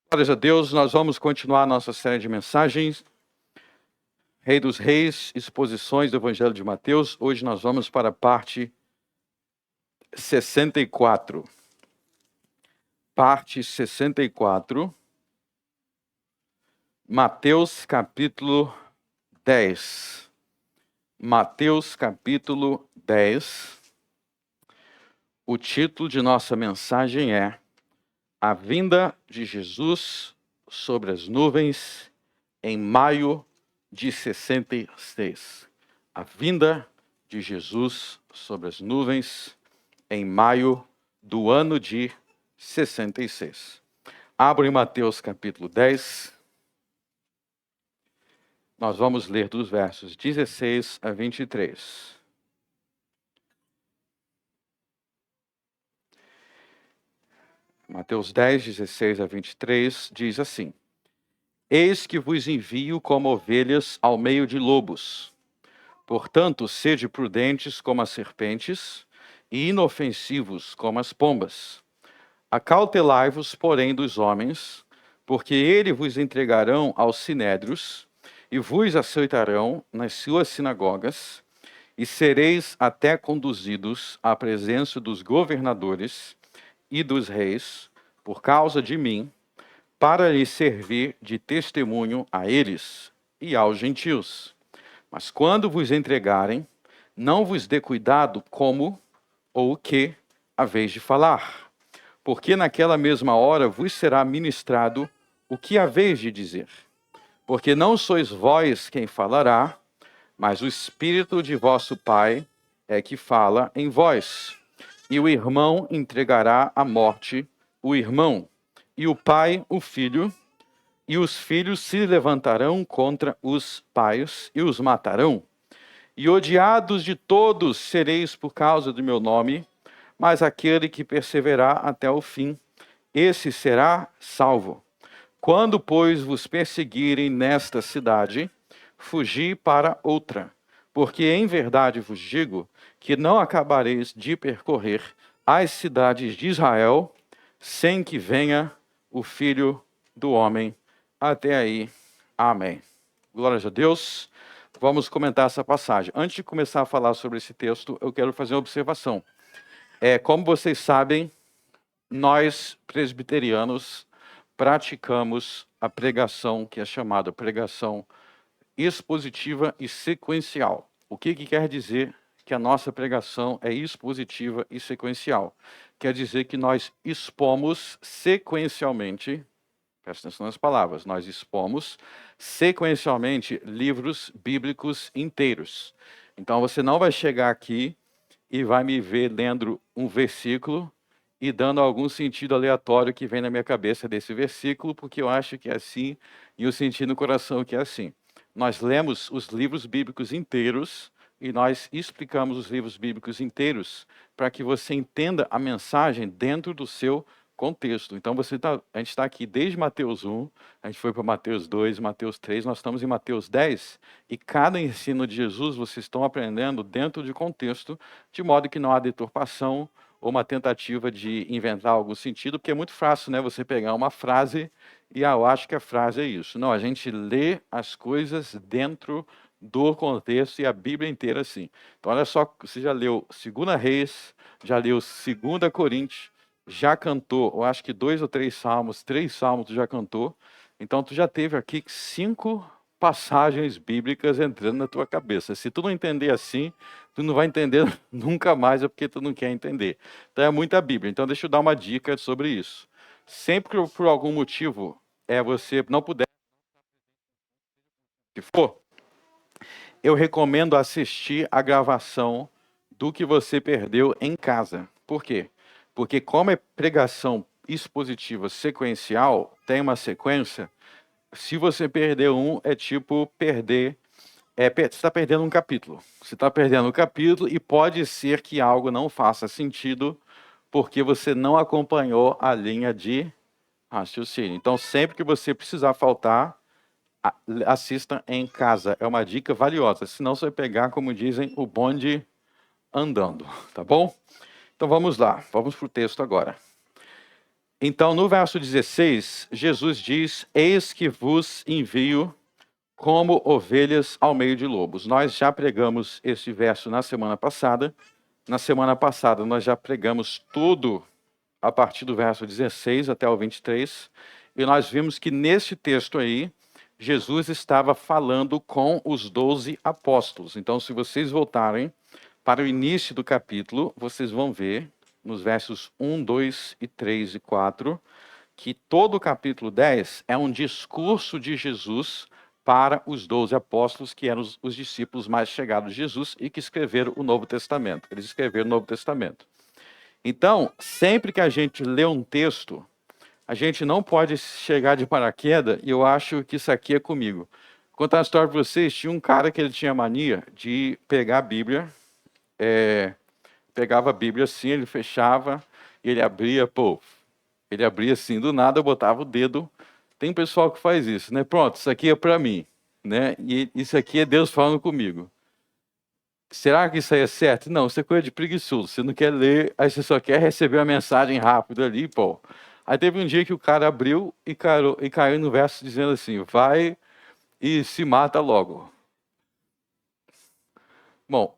Glórias a Deus, nós vamos continuar nossa série de mensagens. Rei dos Reis, exposições do Evangelho de Mateus. Hoje nós vamos para a parte 64. Parte 64. Mateus capítulo 10. Mateus capítulo 10. O título de nossa mensagem é A Vinda de Jesus sobre as Nuvens em maio de 66. A vinda de Jesus sobre as nuvens em maio do ano de 66. Abra em Mateus capítulo 10. Nós vamos ler dos versos 16 a 23. Mateus 10, 16 a 23 diz assim: Eis que vos envio como ovelhas ao meio de lobos. Portanto, sede prudentes como as serpentes e inofensivos como as pombas. Acautelai-vos, porém, dos homens, porque eles vos entregarão aos sinédrios e vos açoitarão nas suas sinagogas, e sereis até conduzidos à presença dos governadores e dos reis, por causa de mim, para lhes servir de testemunho a eles e aos gentios. Mas quando vos entregarem, não vos dê cuidado como ou o que haveis de falar, porque naquela mesma hora vos será ministrado o que haveis de dizer. Porque não sois vós quem falará, mas o Espírito de vosso Pai é que fala em vós. E o irmão entregará à morte o irmão, e o pai o filho, e os filhos se levantarão contra os pais e os matarão. E odiados de todos sereis por causa do meu nome, mas aquele que perseverar até o fim, esse será salvo. Quando, pois, vos perseguirem nesta cidade, fugi para outra, porque em verdade vos digo que não acabareis de percorrer as cidades de Israel sem que venha o Filho do Homem. Até aí. Amém. Glórias a Deus. Vamos comentar essa passagem. Antes de começar a falar sobre esse texto, eu quero fazer uma observação. Como vocês sabem, nós presbiterianos praticamos a pregação que é chamada pregação expositiva e sequencial. O que quer dizer que a nossa pregação é expositiva e sequencial? Quer dizer que nós expomos sequencialmente, presta atenção nas palavras, nós expomos sequencialmente livros bíblicos inteiros. Então você não vai chegar aqui e vai me ver lendo um versículo e dando algum sentido aleatório que vem na minha cabeça desse versículo, porque eu acho que é assim, e eu senti no coração que é assim. Nós lemos os livros bíblicos inteiros e nós explicamos os livros bíblicos inteiros para que você entenda a mensagem dentro do seu contexto. Então a gente está aqui desde Mateus 1, a gente foi para Mateus 2, Mateus 3, nós estamos em Mateus 10, e cada ensino de Jesus vocês estão aprendendo dentro de contexto, de modo que não há deturpação ou uma tentativa de inventar algum sentido, porque é muito fácil, né, você pegar uma frase e eu acho que a frase é isso. Não, a gente lê as coisas dentro do contexto e a Bíblia inteira assim. Então olha só, você já leu 2 Reis, já leu 2 Coríntios, já cantou, eu acho que 2 ou 3 salmos, 3 salmos tu já cantou, então tu já teve aqui 5 passagens bíblicas entrando na tua cabeça. Se tu não entender assim, tu não vai entender nunca mais, é porque tu não quer entender. Então é muita Bíblia. Então deixa eu dar uma dica sobre isso. Sempre que por algum motivo você não puder, se for, eu recomendo assistir a gravação do que você perdeu em casa. Por quê? Porque como é pregação expositiva sequencial, tem uma sequência, se você perder um, é tipo perder... você está perdendo um capítulo. Você está perdendo um capítulo e pode ser que algo não faça sentido porque você não acompanhou a linha de raciocínio. Então, sempre que você precisar faltar, assista em casa. É uma dica valiosa. Senão você vai pegar, como dizem, o bonde andando. Tá bom? Então, vamos lá. Vamos para o texto agora. Então, no verso 16, Jesus diz: Eis que vos envio como ovelhas ao meio de lobos. Nós já pregamos esse verso na semana passada. Na semana passada, nós já pregamos tudo a partir do verso 16 até o 23. E nós vimos que nesse texto aí, Jesus estava falando com os 12 apóstolos. Então, se vocês voltarem para o início do capítulo, vocês vão ver, nos versos 1, 2, 3 e 4, que todo o capítulo 10 é um discurso de Jesus para os 12 apóstolos, que eram os discípulos mais chegados de Jesus e que escreveram o Novo Testamento. Eles escreveram o Novo Testamento. Então, sempre que a gente lê um texto, a gente não pode chegar de paraquedas, e eu acho que isso aqui é comigo. Vou contar uma história para vocês. Tinha um cara que ele tinha mania de pegar a Bíblia, pegava a Bíblia assim, ele fechava, e ele abria, ele abria assim, do nada, botava o dedo. Tem pessoal que faz isso, né? Pronto, isso aqui é para mim, né? E isso aqui é Deus falando comigo. Será que isso aí é certo? Não, isso é coisa de preguiçoso. Você não quer ler, aí você só quer receber uma mensagem rápida ali, pô. Aí teve um dia que o cara abriu e caiu no verso dizendo assim: vai e se mata logo. Bom,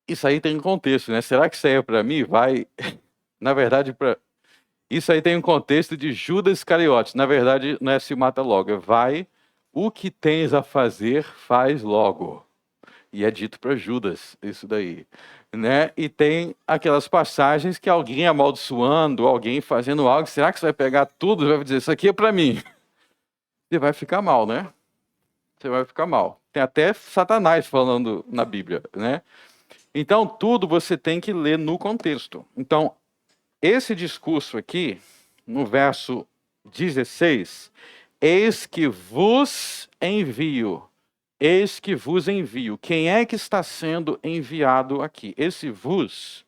isso aí tem um contexto, né? Será que isso aí é para mim? Vai. Na verdade, isso aí tem um contexto de Judas Iscariotes. Na verdade, não é se mata logo, é vai, o que tens a fazer, faz logo. E é dito para Judas, isso daí. Né? E tem aquelas passagens que alguém amaldiçoando, alguém fazendo algo, será que você vai pegar tudo e vai dizer, isso aqui é para mim? Você vai ficar mal, né? Você vai ficar mal. Tem até Satanás falando na Bíblia, né? Então, tudo você tem que ler no contexto. Então, esse discurso aqui, no verso 16, eis que vos envio. Eis que vos envio. Quem é que está sendo enviado aqui? Esse vos,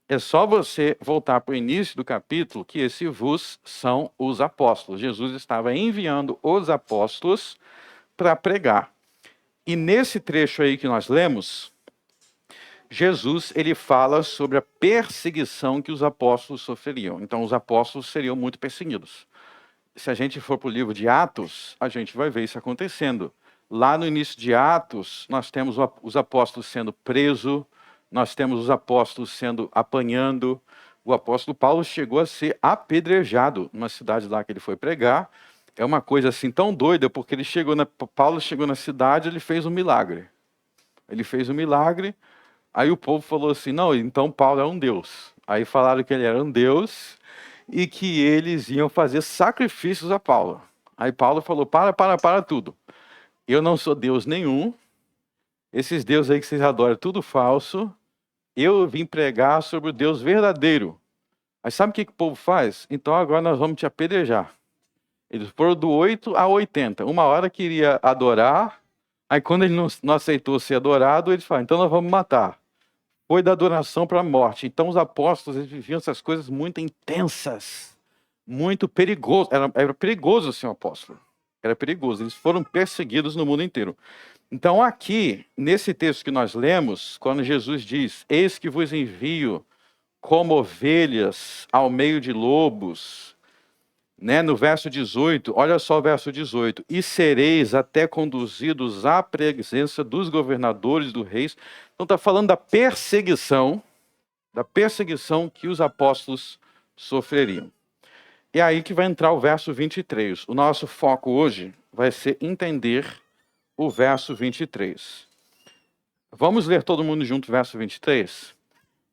é só você voltar para o início do capítulo, que esse vos são os apóstolos. Jesus estava enviando os apóstolos para pregar. E nesse trecho aí que nós lemos, Jesus ele fala sobre a perseguição que os apóstolos sofreriam. Então, os apóstolos seriam muito perseguidos. Se a gente for para o livro de Atos, a gente vai ver isso acontecendo. Lá no início de Atos, nós temos os apóstolos sendo presos, nós temos os apóstolos sendo apanhando. O apóstolo Paulo chegou a ser apedrejado numa cidade lá que ele foi pregar. É uma coisa assim tão doida, porque Paulo chegou na cidade, ele fez um milagre. Ele fez um milagre, aí o povo falou assim, não, então Paulo é um deus. Aí falaram que ele era um deus e que eles iam fazer sacrifícios a Paulo. Aí Paulo falou, para tudo. Eu não sou Deus nenhum, esses deuses aí que vocês adoram é tudo falso, eu vim pregar sobre o Deus verdadeiro. Aí sabe o que o povo faz? Então agora nós vamos te apedrejar. Eles foram do 8 a 80. Uma hora queria adorar, aí quando ele não aceitou ser adorado, eles falaram, então nós vamos matar. Foi da adoração para a morte. Então os apóstolos eles viviam essas coisas muito intensas, muito perigoso. Era perigoso ser um apóstolo. Era perigoso. Eles foram perseguidos no mundo inteiro. Então aqui, nesse texto que nós lemos, quando Jesus diz, eis que vos envio como ovelhas ao meio de lobos, né? No verso 18, olha só o verso 18, e sereis até conduzidos à presença dos governadores, do reis. Então está falando da perseguição que os apóstolos sofreriam. E é aí que vai entrar o verso 23. O nosso foco hoje vai ser entender o verso 23. Vamos ler todo mundo junto o verso 23?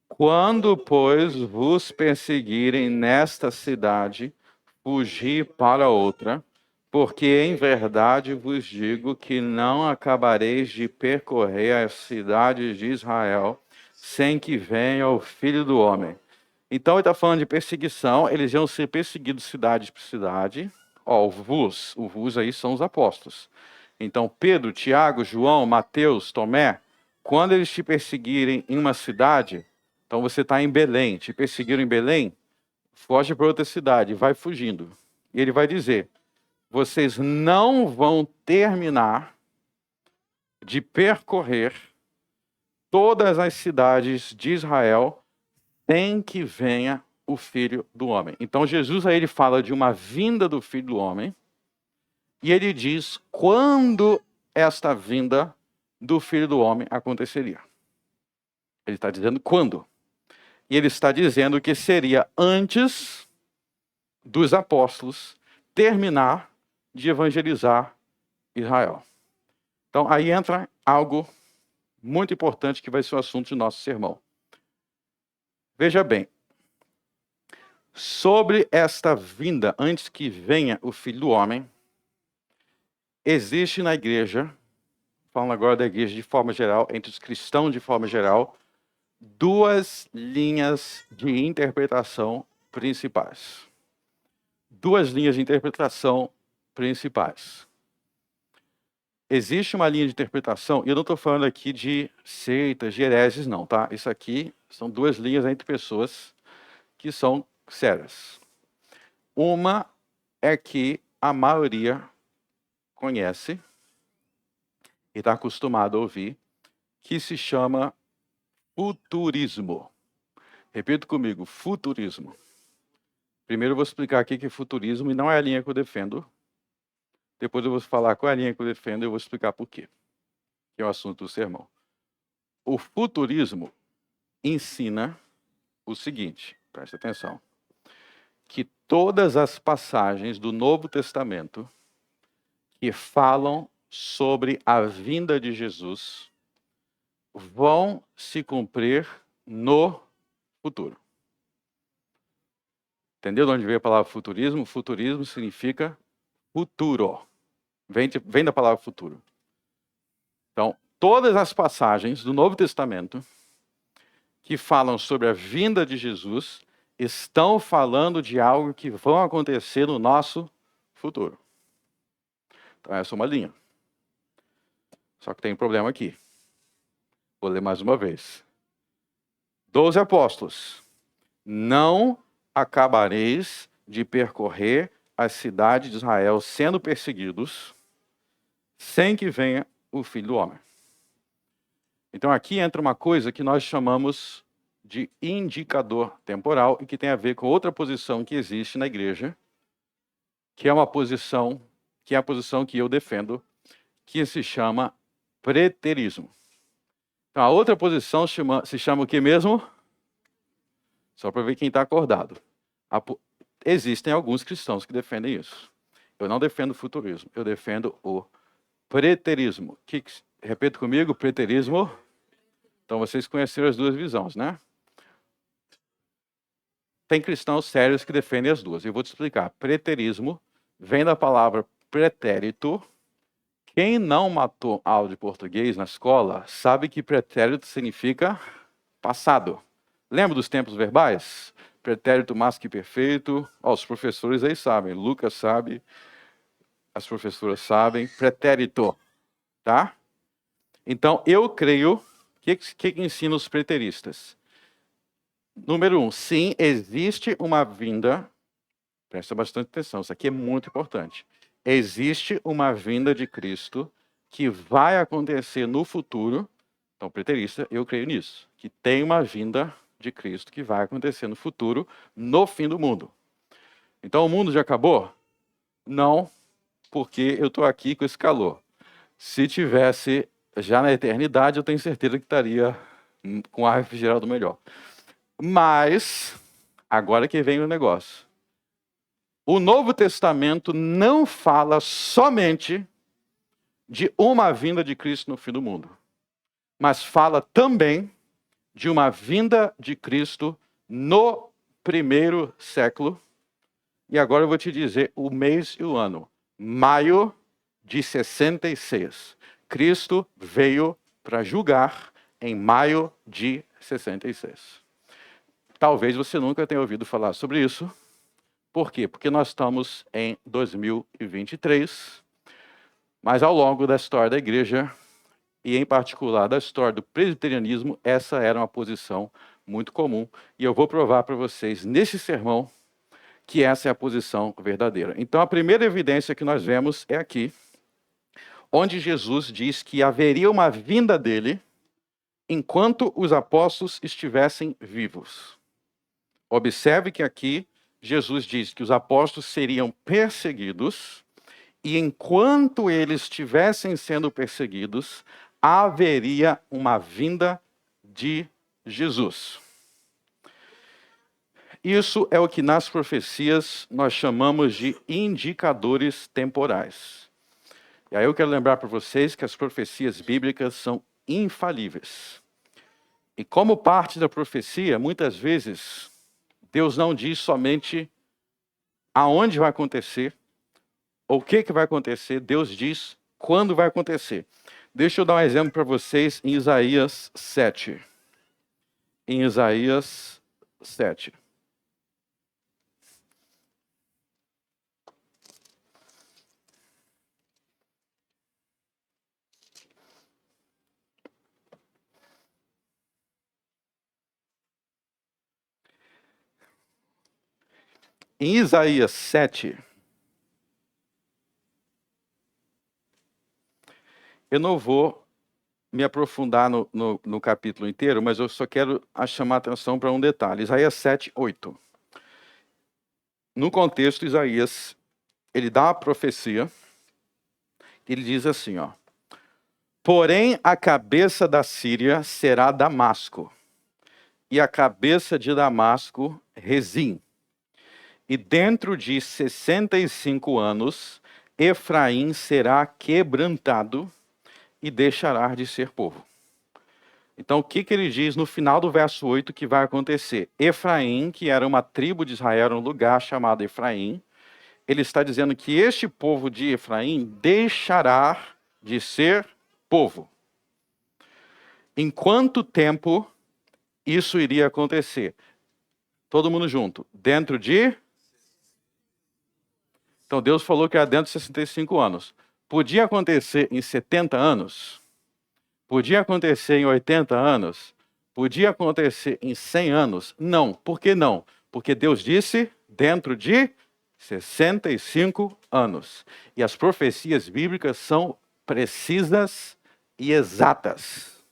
Quando, pois, vos perseguirem nesta cidade, fugi para outra, porque em verdade vos digo que não acabareis de percorrer as cidades de Israel sem que venha o Filho do Homem. Então ele está falando de perseguição, eles iam ser perseguidos cidade por cidade. Ó, o vos aí são os apóstolos. Então Pedro, Tiago, João, Mateus, Tomé, quando eles te perseguirem em uma cidade, então você está em Belém, te perseguiram em Belém, foge para outra cidade, vai fugindo. E ele vai dizer, vocês não vão terminar de percorrer todas as cidades de Israel sem que venha o Filho do Homem. Então Jesus aí ele fala de uma vinda do Filho do Homem, e ele diz quando esta vinda do Filho do Homem aconteceria. Ele está dizendo quando. E ele está dizendo que seria antes dos apóstolos terminar de evangelizar Israel. Então aí entra algo muito importante que vai ser o assunto de nosso sermão. Veja bem, sobre esta vinda, antes que venha o Filho do Homem, existe na igreja, falando agora da igreja de forma geral, entre os cristãos de forma geral, duas linhas de interpretação principais. Duas linhas de interpretação principais. Existe uma linha de interpretação, e eu não estou falando aqui de seitas, de hereses, não, tá? Isso aqui são duas linhas entre pessoas que são sérias. Uma é que a maioria conhece e está acostumado a ouvir, que se chama futurismo. Repita comigo, futurismo. Primeiro eu vou explicar aqui que futurismo não é a linha que eu defendo. Depois eu vou falar qual é a linha que eu defendo e eu vou explicar por quê. Que é o assunto do sermão. O futurismo ensina o seguinte, preste atenção, que todas as passagens do Novo Testamento que falam sobre a vinda de Jesus vão se cumprir no futuro. Entendeu de onde veio a palavra futurismo? Futurismo significa futuro. Vem da palavra futuro. Então, todas as passagens do Novo Testamento que falam sobre a vinda de Jesus estão falando de algo que vai acontecer no nosso futuro. Então, essa é uma linha. Só que tem um problema aqui. Vou ler mais uma vez. 12 apóstolos. Não acabareis de percorrer a cidade de Israel sendo perseguidos sem que venha o Filho do Homem. Então aqui entra uma coisa que nós chamamos de indicador temporal e que tem a ver com outra posição que existe na igreja, que é uma posição, que é a posição que eu defendo, que se chama preterismo. Então a outra posição se chama o que mesmo? Só para ver quem está acordado. Existem alguns cristãos que defendem isso. Eu não defendo o futurismo, eu defendo o preterismo. Repita comigo, preterismo. Então vocês conheceram as duas visões, né? Tem cristãos sérios que defendem as duas. Eu vou te explicar. Preterismo vem da palavra pretérito. Quem não matou aula de português na escola sabe que pretérito significa passado. Lembra dos tempos verbais? Pretérito mais que perfeito. Os professores aí sabem. Lucas sabe. As professoras sabem. Pretérito. Tá? Então, eu creio... O que ensina os preteristas? Número 1. Sim, existe uma vinda... Presta bastante atenção. Isso aqui é muito importante. Existe uma vinda de Cristo que vai acontecer no futuro. Então, preterista, eu creio nisso. Que tem uma vinda de Cristo que vai acontecer no futuro, no fim do mundo. Então, o mundo já acabou? Não, porque eu estou aqui com esse calor. Se tivesse já na eternidade, eu tenho certeza que estaria com ar refrigerado melhor. Mas, agora que vem o negócio. O Novo Testamento não fala somente de uma vinda de Cristo no fim do mundo, mas fala também de uma vinda de Cristo no primeiro século. E agora eu vou te dizer o mês e o ano. Maio de 66. Cristo veio para julgar em maio de 66. Talvez você nunca tenha ouvido falar sobre isso. Por quê? Porque nós estamos em 2023, mas ao longo da história da igreja, e em particular da história do presbiterianismo, essa era uma posição muito comum. E eu vou provar para vocês nesse sermão que essa é a posição verdadeira. Então a primeira evidência que nós vemos é aqui, onde Jesus diz que haveria uma vinda dele enquanto os apóstolos estivessem vivos. Observe que aqui Jesus diz que os apóstolos seriam perseguidos, e enquanto eles estivessem sendo perseguidos, haveria uma vinda de Jesus. Isso é o que nas profecias nós chamamos de indicadores temporais. E aí eu quero lembrar para vocês que as profecias bíblicas são infalíveis. E como parte da profecia, muitas vezes, Deus não diz somente aonde vai acontecer, ou o que vai acontecer, Deus diz quando vai acontecer. Deixa eu dar um exemplo para vocês em Isaías 7. Em Isaías 7. Em Isaías 7, eu não vou me aprofundar no capítulo inteiro, mas eu só quero chamar a atenção para um detalhe. Isaías 7, 8. No contexto, Isaías, ele dá uma profecia, ele diz assim, ó: porém a cabeça da Síria será Damasco, e a cabeça de Damasco, Rezim. E dentro de 65 anos, Efraim será quebrantado e deixará de ser povo. Então, o que ele diz no final do verso 8 que vai acontecer? Efraim, que era uma tribo de Israel, era um lugar chamado Efraim, ele está dizendo que este povo de Efraim deixará de ser povo. Em quanto tempo isso iria acontecer? Todo mundo junto. Dentro de... Então, Deus falou que era dentro de 65 anos. Podia acontecer em 70 anos? Podia acontecer em 80 anos? Podia acontecer em 100 anos? Não. Por que não? Porque Deus disse dentro de 65 anos. E as profecias bíblicas são precisas e exatas.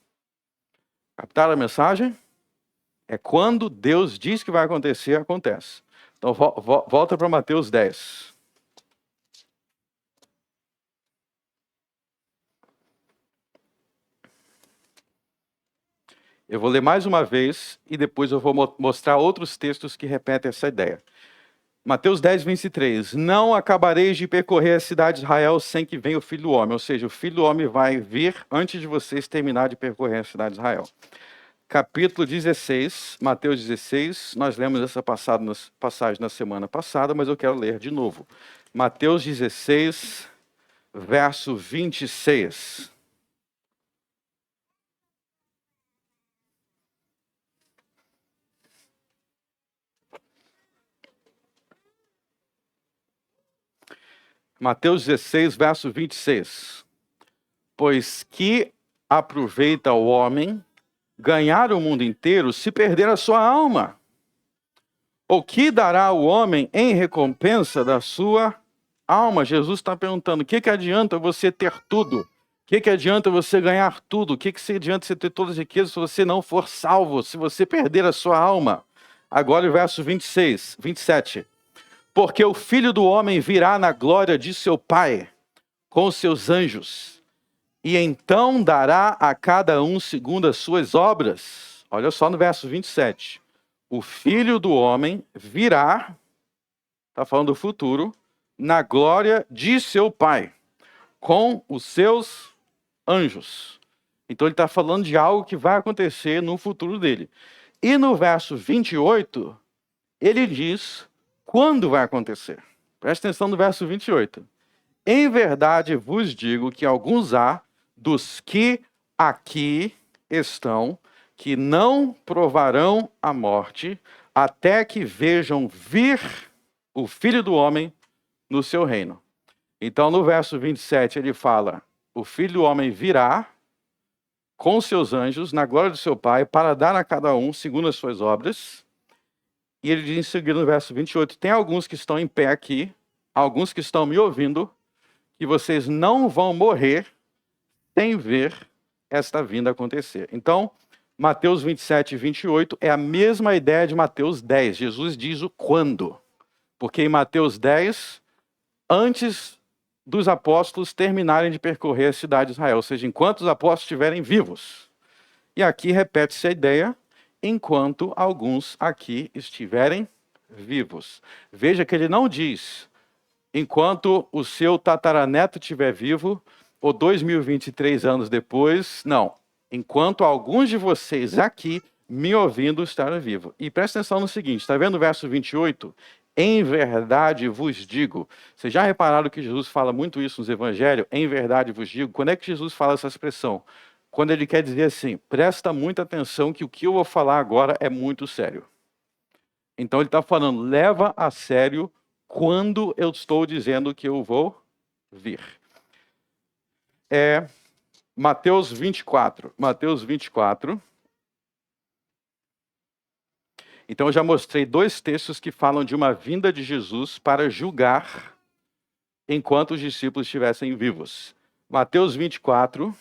Captaram a mensagem? É quando Deus diz que vai acontecer, acontece. Então, volta para Mateus 10. Eu vou ler mais uma vez e depois eu vou mostrar outros textos que repetem essa ideia. Mateus 10, 23. Não acabareis de percorrer a cidade de Israel sem que venha o Filho do Homem. Ou seja, o Filho do Homem vai vir antes de vocês terminar de percorrer a cidade de Israel. Capítulo 16, Mateus 16. Nós lemos essa passagem na semana passada, mas eu quero ler de novo. Mateus 16, verso 26. Mateus 16, verso 26. Pois que aproveita o homem ganhar o mundo inteiro se perder a sua alma? O que dará o homem em recompensa da sua alma? Jesus está perguntando, o que adianta você ter tudo? O que adianta você ganhar tudo? O que adianta você ter todas as riquezas se você não for salvo, se você perder a sua alma? Agora o verso 27. Porque o Filho do Homem virá na glória de seu Pai, com seus anjos, e então dará a cada um segundo as suas obras. Olha só no verso 27. O Filho do Homem virá, está falando do futuro, na glória de seu Pai, com os seus anjos. Então ele está falando de algo que vai acontecer no futuro dele. E no verso 28, ele diz quando vai acontecer. Presta atenção no verso 28. Em verdade vos digo que alguns há dos que aqui estão, que não provarão a morte, até que vejam vir o Filho do Homem no seu reino. Então, no verso 27, ele fala, o Filho do Homem virá com seus anjos, na glória do seu Pai, para dar a cada um segundo as suas obras. E ele diz em seguida no verso 28, tem alguns que estão em pé aqui, alguns que estão me ouvindo, que vocês não vão morrer sem ver esta vinda acontecer. Então, Mateus 27 e 28 é a mesma ideia de Mateus 10. Jesus diz o quando. Porque em Mateus 10, antes dos apóstolos terminarem de percorrer a cidade de Israel, ou seja, enquanto os apóstolos estiverem vivos. E aqui repete-se a ideia, enquanto alguns aqui estiverem vivos. Veja que ele não diz, enquanto o seu tataraneto estiver vivo, ou 2023 anos depois, não. Enquanto alguns de vocês aqui, me ouvindo, estarem vivos. E presta atenção no seguinte, está vendo o verso 28? Em verdade vos digo. Vocês já repararam que Jesus fala muito isso nos evangelhos? Em verdade vos digo. Quando é que Jesus fala essa expressão? Quando ele quer dizer assim, presta muita atenção que o que eu vou falar agora é muito sério. Então ele está falando, leva a sério quando eu estou dizendo que eu vou vir. Mateus 24. Mateus 24. Então eu já mostrei 2 textos que falam de uma vinda de Jesus para julgar enquanto os discípulos estivessem vivos. Mateus 24.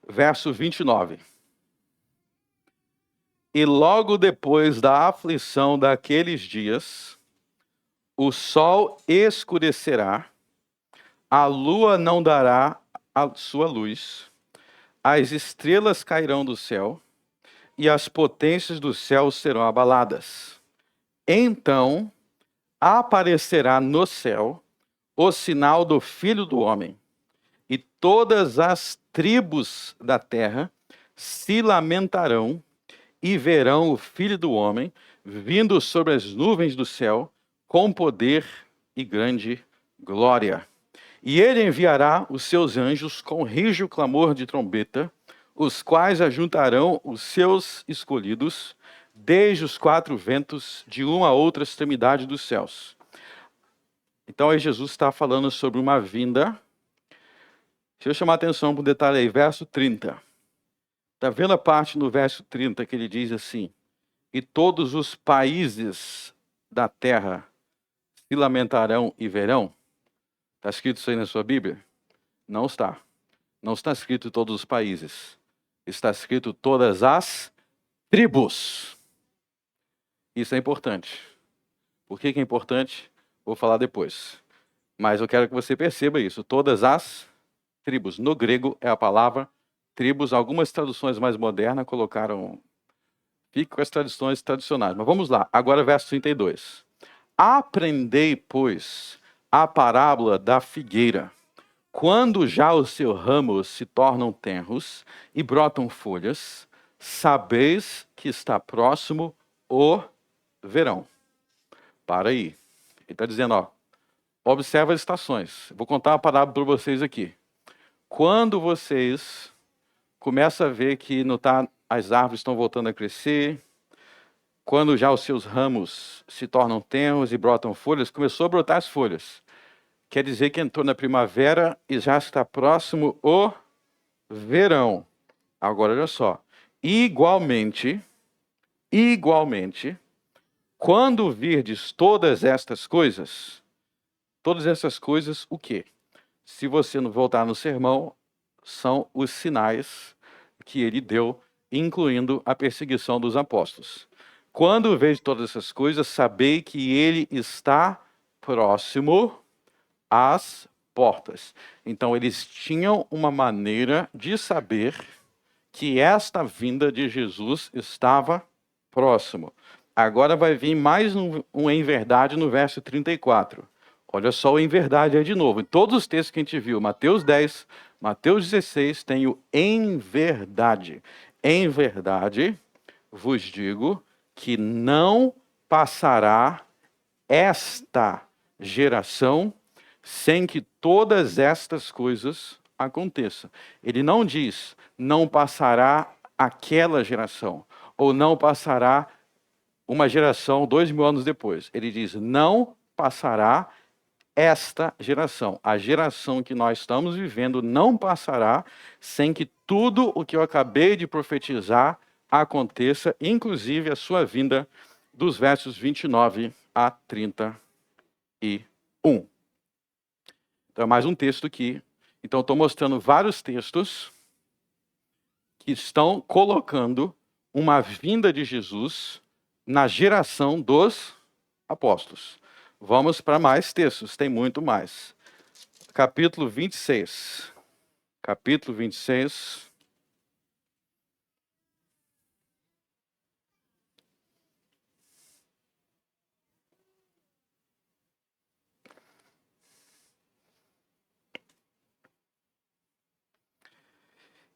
Verso 29. E logo depois da aflição daqueles dias, o sol escurecerá, a lua não dará a sua luz, as estrelas cairão do céu, e as potências do céu serão abaladas. Então aparecerá no céu o sinal do Filho do Homem, e todas as tribos da terra se lamentarão e verão o Filho do Homem vindo sobre as nuvens do céu com poder e grande glória. E ele enviará os seus anjos com rijo clamor de trombeta, os quais ajuntarão os seus escolhidos desde os 4 ventos de uma a outra extremidade dos céus. Então aí Jesus está falando sobre uma vinda. Deixa eu chamar a atenção para um detalhe aí, verso 30. Está vendo a parte no verso 30 que ele diz assim, e todos os países da terra se lamentarão e verão? Está escrito isso aí na sua Bíblia? Não está. Não está escrito todos os países. Está escrito todas as tribos. Isso é importante. Por que é importante? Vou falar depois. Mas eu quero que você perceba isso. Todas as tribos. No grego é a palavra tribos. Algumas traduções mais modernas colocaram... Fique com as traduções tradicionais. Mas vamos lá. Agora verso 32. Aprendei, pois, a parábola da figueira. Quando já os seus ramos se tornam tenros e brotam folhas, sabeis que está próximo o verão. Para aí. Ele está dizendo, observa as estações. Vou contar uma parábola para vocês aqui. Quando vocês começam a ver que as árvores estão voltando a crescer, quando já os seus ramos se tornam tenros e brotam folhas, começou a brotar as folhas. Quer dizer que entrou na primavera e já está próximo o verão. Agora, olha só. Igualmente, quando virdes todas estas coisas, o quê? Se você não voltar no sermão, são os sinais que ele deu, incluindo a perseguição dos apóstolos. Quando vejo todas essas coisas, sabei que ele está próximo às portas. Então, eles tinham uma maneira de saber que esta vinda de Jesus estava próximo. Agora vai vir mais um em verdade no verso 34. Olha só o em verdade aí de novo. Em todos os textos que a gente viu, Mateus 10, Mateus 16, tem o em verdade. Em verdade, vos digo que não passará esta geração sem que todas estas coisas aconteçam. Ele não diz, não passará aquela geração, ou não passará uma geração 2000 anos depois. Ele diz, não passará esta geração. A geração que nós estamos vivendo não passará sem que tudo o que eu acabei de profetizar aconteça, inclusive a sua vinda dos versos 29 a 31. Então, é mais um texto aqui. Então, estou mostrando vários textos que estão colocando uma vinda de Jesus na geração dos apóstolos. Vamos para mais textos, tem muito mais. Capítulo 26. Capítulo 26.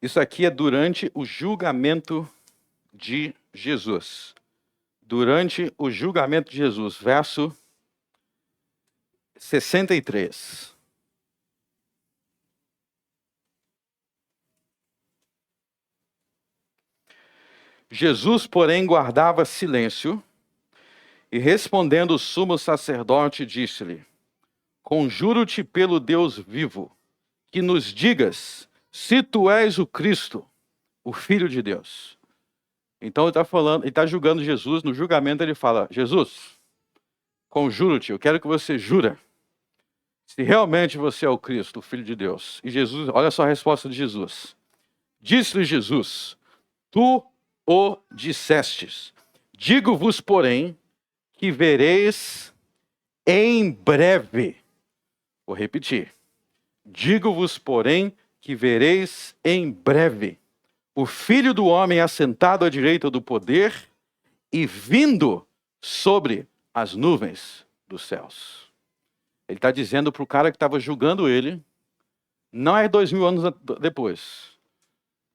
Isso aqui é durante o julgamento de Jesus. Durante o julgamento de Jesus, verso 63. Jesus, porém, guardava silêncio, e respondendo o sumo sacerdote, disse-lhe: Conjuro-te pelo Deus vivo, que nos digas se tu és o Cristo, o Filho de Deus. Então ele está julgando Jesus. No julgamento ele fala: Jesus, conjuro-te, eu quero que você jura se realmente você é o Cristo, o Filho de Deus. E Jesus, olha só a resposta de Jesus. Disse-lhe Jesus: Tu o dissestes. Digo-vos, porém, que vereis em breve. Vou repetir. Digo-vos, porém, que vereis em breve o Filho do Homem assentado à direita do poder e vindo sobre as nuvens dos céus. Ele está dizendo para o cara que estava julgando ele, não é 2000 anos depois,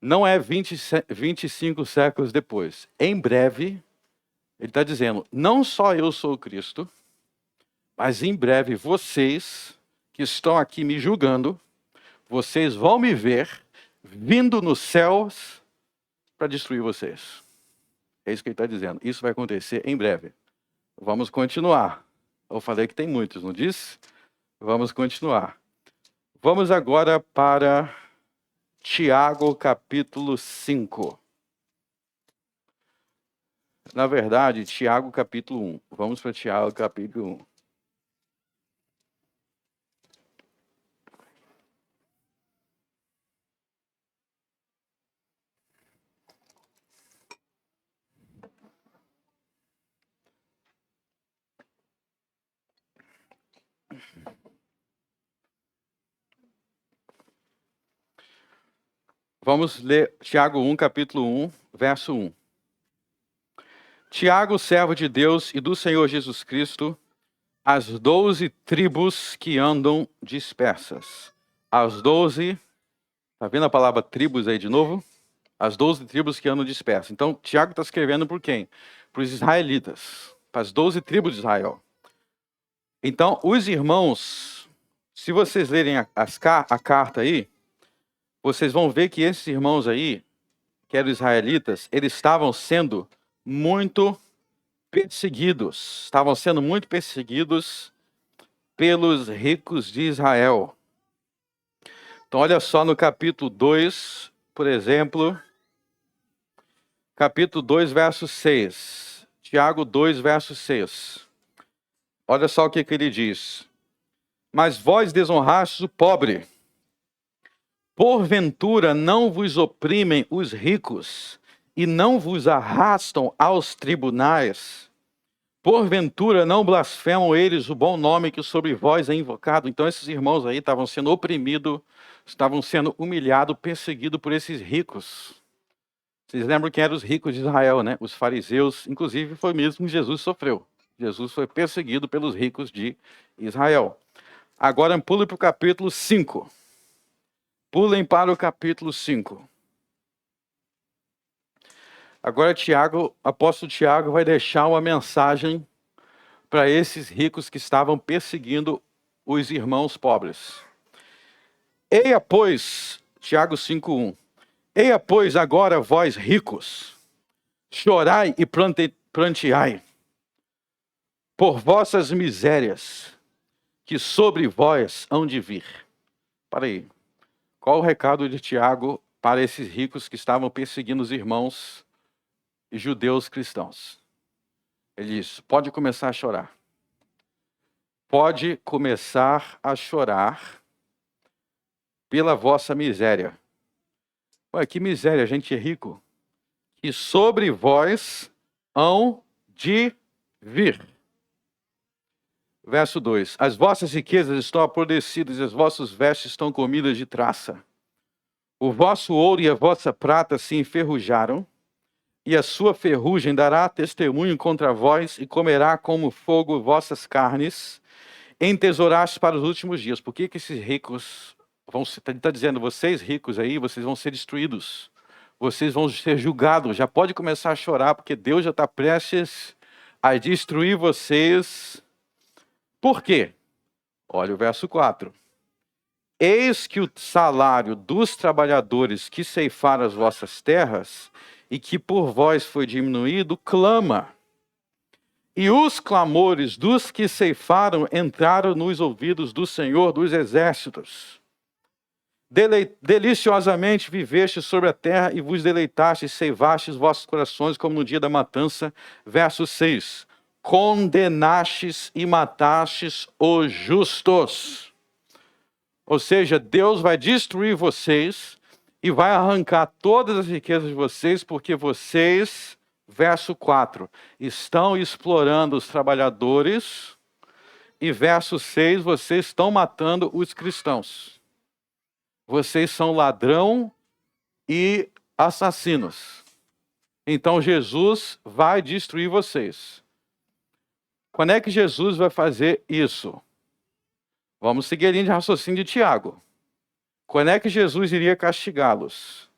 não é 25 séculos depois. Em breve, ele está dizendo, não só eu sou o Cristo, mas em breve vocês que estão aqui me julgando, vocês vão me ver vindo nos céus para destruir vocês. É isso que ele está dizendo. Isso vai acontecer em breve. Vamos continuar. Eu falei que tem muitos, não disse? Vamos continuar. Vamos agora para Tiago, capítulo 5. Na verdade, Tiago, capítulo 1. Vamos para Tiago, capítulo 1. Vamos ler Tiago 1, capítulo 1, verso 1. Tiago, servo de Deus e do Senhor Jesus Cristo, as 12 tribos que andam dispersas. As 12, tá vendo a palavra tribos aí de novo? As 12 tribos que andam dispersas. Então, Tiago está escrevendo por quem? Para os israelitas, para as 12 tribos de Israel. Então, os irmãos, se vocês lerem a carta aí, vocês vão ver que esses irmãos aí, que eram israelitas, eles estavam sendo muito perseguidos. Estavam sendo muito perseguidos pelos ricos de Israel. Então, olha só no capítulo 2, por exemplo, capítulo 2, verso 6. Tiago 2, verso 6. Olha só o que ele diz. Mas vós desonrastes o pobre. Porventura não vos oprimem os ricos e não vos arrastam aos tribunais? Porventura não blasfemam eles o bom nome que sobre vós é invocado? Então esses irmãos aí estavam sendo oprimidos, estavam sendo humilhados, perseguidos por esses ricos. Vocês lembram quem eram os ricos de Israel, né? Os fariseus, inclusive foi mesmo que Jesus sofreu. Jesus foi perseguido pelos ricos de Israel. Agora pule para o capítulo 5. Pulem para o capítulo 5. Agora apóstolo Tiago vai deixar uma mensagem para esses ricos que estavam perseguindo os irmãos pobres. Eia, pois, Tiago 5:1. Eia, pois, agora vós ricos, chorai e pranteai por vossas misérias, que sobre vós hão de vir. Para aí. Qual o recado de Tiago para esses ricos que estavam perseguindo os irmãos judeus cristãos? Ele diz, pode começar a chorar. Pode começar a chorar pela vossa miséria. Ué, que miséria, a gente é rico. E sobre vós hão de vir. Verso 2. As vossas riquezas estão apodrecidas e as vossas vestes estão comidas de traça. O vosso ouro e a vossa prata se enferrujaram, e a sua ferrugem dará testemunho contra vós e comerá como fogo vossas carnes, entesouraste para os últimos dias. Por que esses ricos vão ser, está dizendo, vocês ricos aí, vocês vão ser destruídos. Vocês vão ser julgados. Já pode começar a chorar, porque Deus já está prestes a destruir vocês. Por quê? Olha o verso 4. Eis que o salário dos trabalhadores que ceifaram as vossas terras e que por vós foi diminuído, clama. E os clamores dos que ceifaram entraram nos ouvidos do Senhor dos Exércitos. Deliciosamente viveste sobre a terra e vos deleitastes, ceivastes vossos corações como no dia da matança. Verso 6. Condenastes e matastes os justos. Ou seja, Deus vai destruir vocês e vai arrancar todas as riquezas de vocês, porque vocês, verso 4, estão explorando os trabalhadores, e verso 6, vocês estão matando os cristãos. Vocês são ladrão e assassinos. Então Jesus vai destruir vocês. Quando é que Jesus vai fazer isso? Vamos seguir a linha de raciocínio de Tiago. Quando é que Jesus iria castigá-los?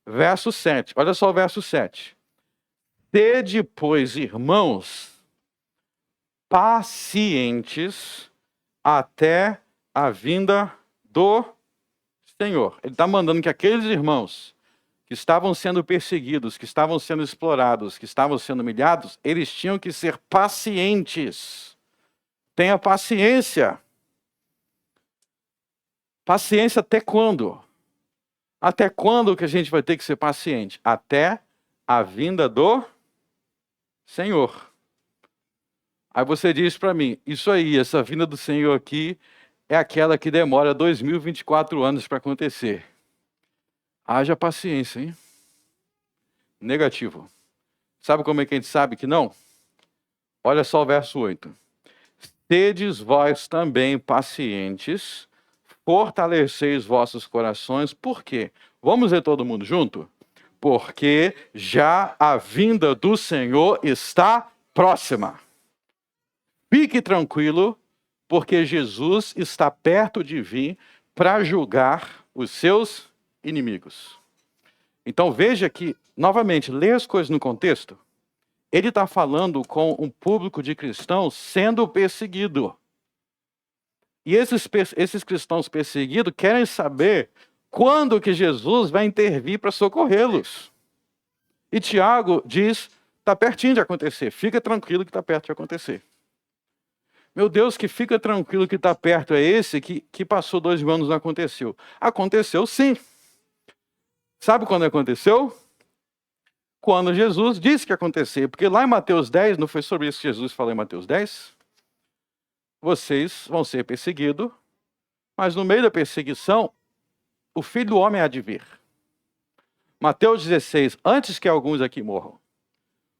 Verso 7. Olha só o verso 7. Sede, pois, irmãos, pacientes até a vinda do Senhor. Ele está mandando que aqueles irmãos que estavam sendo perseguidos, que estavam sendo explorados, que estavam sendo humilhados, eles tinham que ser pacientes. Tenha paciência. Paciência até quando? Até quando que a gente vai ter que ser paciente? Até a vinda do Senhor. Aí você diz para mim, isso aí, essa vinda do Senhor aqui é aquela que demora 2024 anos para acontecer. Haja paciência, hein? Negativo. Sabe como é que a gente sabe que não? Olha só o verso 8. Sedes vós também pacientes, fortaleceis vossos corações. Por quê? Vamos ler todo mundo junto? Porque já a vinda do Senhor está próxima. Fique tranquilo, porque Jesus está perto de vir para julgar os seus inimigos. Então veja que, novamente, lê as coisas no contexto. Ele está falando com um público de cristãos sendo perseguido. E esses cristãos perseguidos querem saber quando que Jesus vai intervir para socorrê-los. E Tiago diz, está pertinho de acontecer, fica tranquilo que está perto de acontecer. Meu Deus, que fica tranquilo que está perto é esse que passou 2 anos e não aconteceu. Aconteceu sim. Sabe quando aconteceu? Quando Jesus disse que ia acontecer. Porque lá em Mateus 10, não foi sobre isso que Jesus falou em Mateus 10? Vocês vão ser perseguidos, mas no meio da perseguição, o Filho do Homem há de vir. Mateus 16, antes que alguns aqui morram,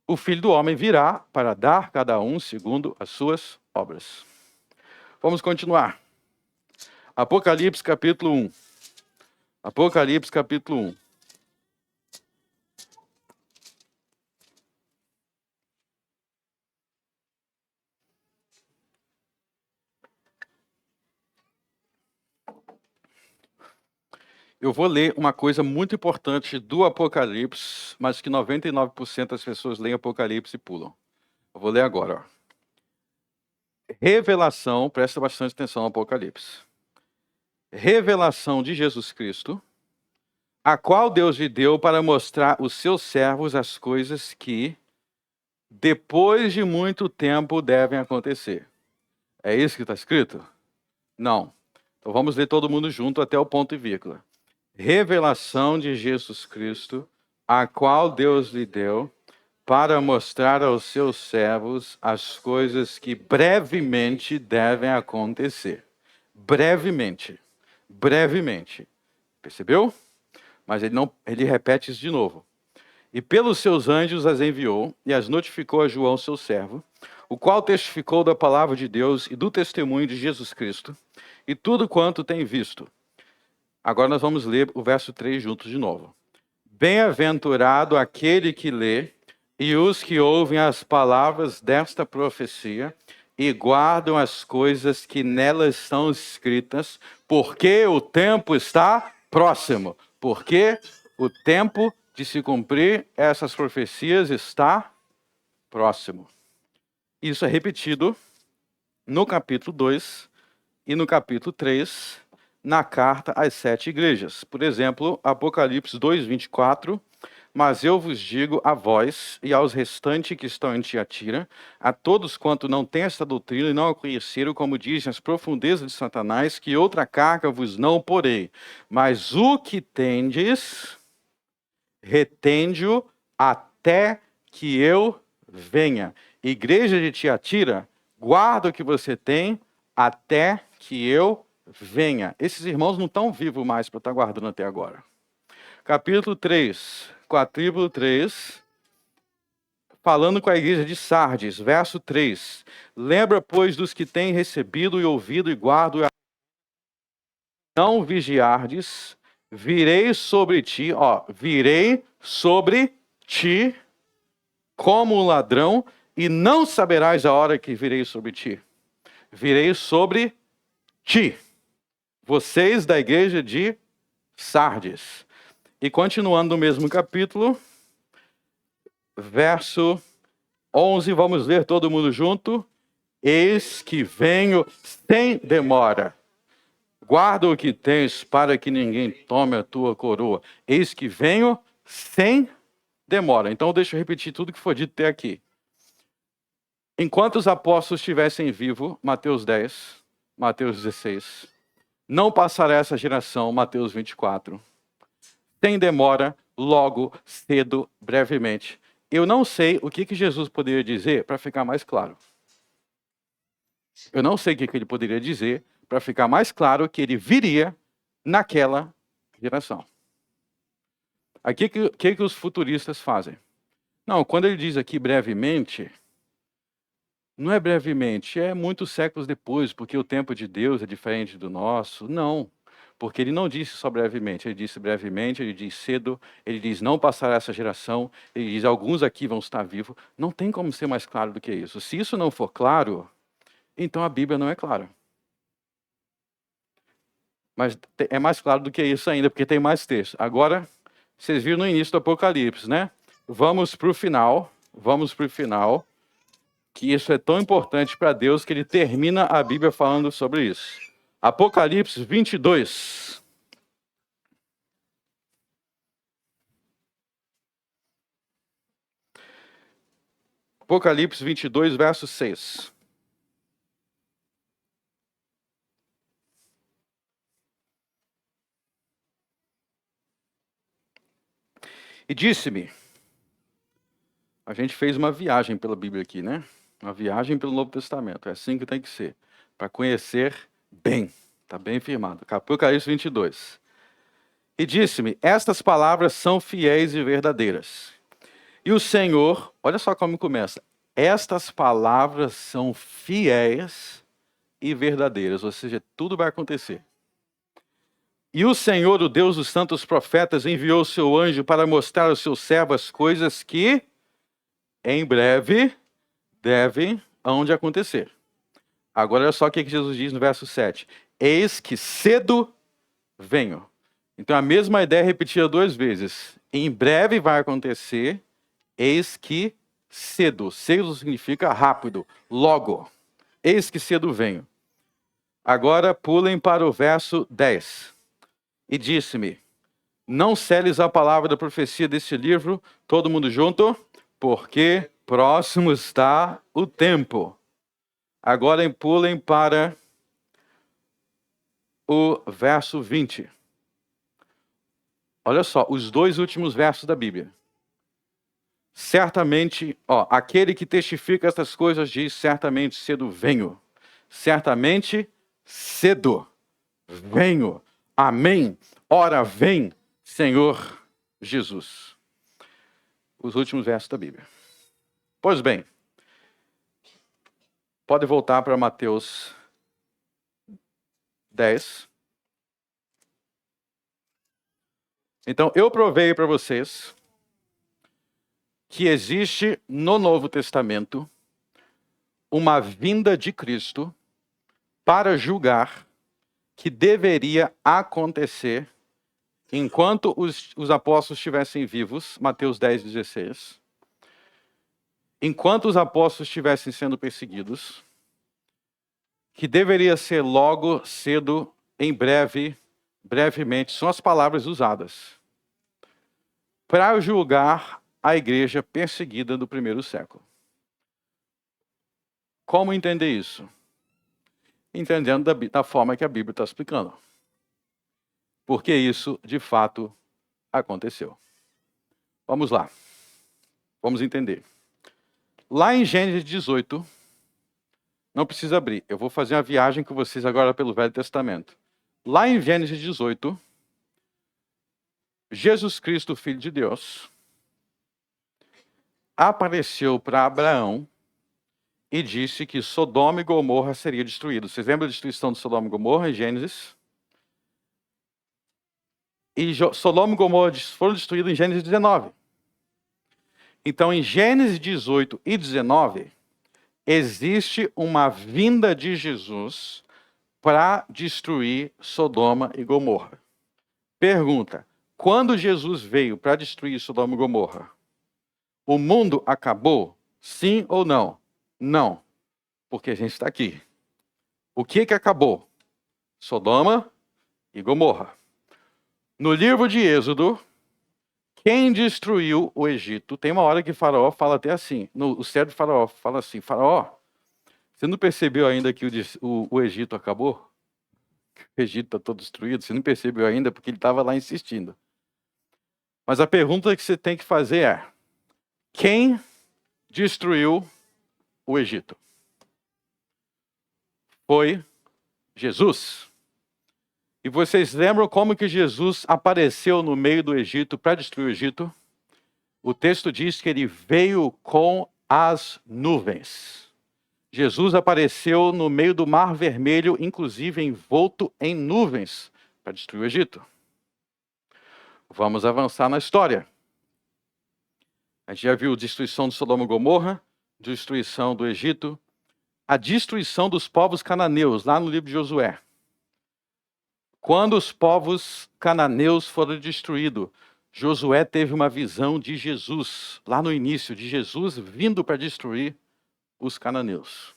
o Filho do Homem virá para dar cada um segundo as suas obras. Vamos continuar. Apocalipse capítulo 1. Apocalipse capítulo 1. Eu vou ler uma coisa muito importante do Apocalipse, mas que 99% das pessoas leem Apocalipse e pulam. Eu vou ler agora. Ó. Revelação, presta bastante atenção no Apocalipse. Revelação de Jesus Cristo, a qual Deus lhe deu para mostrar aos seus servos as coisas que, depois de muito tempo, devem acontecer. É isso que está escrito? Não. Então vamos ler todo mundo junto até o ponto e vírgula. Revelação de Jesus Cristo, a qual Deus lhe deu para mostrar aos seus servos as coisas que brevemente devem acontecer. Brevemente. Brevemente. Percebeu? Mas ele repete isso de novo. E pelos seus anjos as enviou e as notificou a João, seu servo, o qual testificou da palavra de Deus e do testemunho de Jesus Cristo, e tudo quanto tem visto. Agora nós vamos ler o verso 3 juntos de novo. Bem-aventurado aquele que lê e os que ouvem as palavras desta profecia e guardam as coisas que nelas estão escritas, porque o tempo está próximo. Porque o tempo de se cumprir essas profecias está próximo. Isso é repetido no capítulo 2 e no capítulo 3, na carta às 7 igrejas. Por exemplo, Apocalipse 2, 24. Mas eu vos digo a vós e aos restantes que estão em Tiatira, a todos quanto não têm esta doutrina e não a conheceram, como dizem as profundezas de Satanás, que outra carga vos não porei. Mas o que tendes, retende-o até que eu venha. Igreja de Tiatira, guarda o que você tem até que eu venha. Esses irmãos não estão vivos mais para estar guardando até agora. Capítulo 3, capítulo 3, falando com a igreja de Sardes, verso 3. Lembra, pois, dos que têm recebido e ouvido e guardam, não vigiardes, virei sobre ti, virei sobre ti como um ladrão, e não saberás a hora que virei sobre ti. Virei sobre ti. Vocês da igreja de Sardes. E continuando no mesmo capítulo, verso 11, vamos ler todo mundo junto. Eis que venho sem demora. Guarda o que tens para que ninguém tome a tua coroa. Eis que venho sem demora. Então deixa eu repetir tudo que foi dito até aqui. Enquanto os apóstolos estivessem vivos, Mateus 10, Mateus 16, não passará essa geração, Mateus 24. Sem demora, logo, cedo, brevemente. Eu não sei o que Jesus poderia dizer para ficar mais claro. Eu não sei o que ele poderia dizer para ficar mais claro que ele viria naquela geração. Aqui que os futuristas fazem? Não, quando ele diz aqui brevemente, não é brevemente, é muitos séculos depois, porque o tempo de Deus é diferente do nosso. Não, porque ele não disse só brevemente, ele disse brevemente, ele diz cedo, ele diz não passará essa geração, ele diz alguns aqui vão estar vivos. Não tem como ser mais claro do que isso. Se isso não for claro, então a Bíblia não é clara. Mas é mais claro do que isso ainda, porque tem mais texto. Agora, vocês viram no início do Apocalipse, né? Vamos para o final, que isso é tão importante para Deus que ele termina a Bíblia falando sobre isso. Apocalipse 22. Apocalipse 22, verso 6. E disse-me, a gente fez uma viagem pela Bíblia aqui, né? Uma viagem pelo Novo Testamento, é assim que tem que ser, para conhecer bem, está bem firmado. Apocalipse 22. E disse-me, estas palavras são fiéis e verdadeiras. E o Senhor, olha só como começa, estas palavras são fiéis e verdadeiras, ou seja, tudo vai acontecer. E o Senhor, o Deus dos santos profetas, enviou o seu anjo para mostrar aos seus servos as coisas que em breve devem hão de acontecer. Agora olha só o que Jesus diz no verso 7. Eis que cedo venho. Então a mesma ideia é repetida 2 vezes. Em breve vai acontecer, eis que cedo. Cedo significa rápido, logo. Eis que cedo venho. Agora pulem para o verso 10. E disse-me, não seles a palavra da profecia desse livro, todo mundo junto, porque próximo está o tempo. Agora pulem para o verso 20. Olha só, os 2 últimos versos da Bíblia. Certamente, aquele que testifica estas coisas diz, certamente cedo venho. Certamente cedo venho. Amém. Ora vem, Senhor Jesus. Os últimos versos da Bíblia. Pois bem, pode voltar para Mateus 10. Então, eu provei para vocês que existe no Novo Testamento uma vinda de Cristo para julgar que deveria acontecer enquanto os apóstolos estivessem vivos, Mateus 10, 16. Enquanto os apóstolos estivessem sendo perseguidos, que deveria ser logo, cedo, em breve, brevemente, são as palavras usadas, para julgar a igreja perseguida do primeiro século. Como entender isso? Entendendo da forma que a Bíblia está explicando. Porque isso, de fato, aconteceu. Vamos lá. Vamos entender. Lá em Gênesis 18, não precisa abrir, eu vou fazer uma viagem com vocês agora pelo Velho Testamento. Lá em Gênesis 18, Jesus Cristo, Filho de Deus, apareceu para Abraão e disse que Sodoma e Gomorra seria destruído. Vocês lembram da destruição de Sodoma e Gomorra em Gênesis? E Sodoma e Gomorra foram destruídos em Gênesis 19. Então, em Gênesis 18 e 19, existe uma vinda de Jesus para destruir Sodoma e Gomorra. Pergunta: quando Jesus veio para destruir Sodoma e Gomorra, o mundo acabou? Sim ou não? Não, porque a gente está aqui. O que acabou? Sodoma e Gomorra. No livro de Êxodo, quem destruiu o Egito? Tem uma hora que Faraó fala até assim, o servo de Faraó fala assim: Faraó, você não percebeu ainda que o Egito acabou? O Egito está todo destruído? Você não percebeu ainda porque ele estava lá insistindo. Mas a pergunta que você tem que fazer é: quem destruiu o Egito? Foi Jesus. E vocês lembram como que Jesus apareceu no meio do Egito para destruir o Egito? O texto diz que ele veio com as nuvens. Jesus apareceu no meio do Mar Vermelho, inclusive envolto em nuvens, para destruir o Egito. Vamos avançar na história. A gente já viu a destruição de Sodoma e Gomorra, destruição do Egito, a destruição dos povos cananeus, lá no livro de Josué. Quando os povos cananeus foram destruídos, Josué teve uma visão de Jesus, lá no início, de Jesus vindo para destruir os cananeus.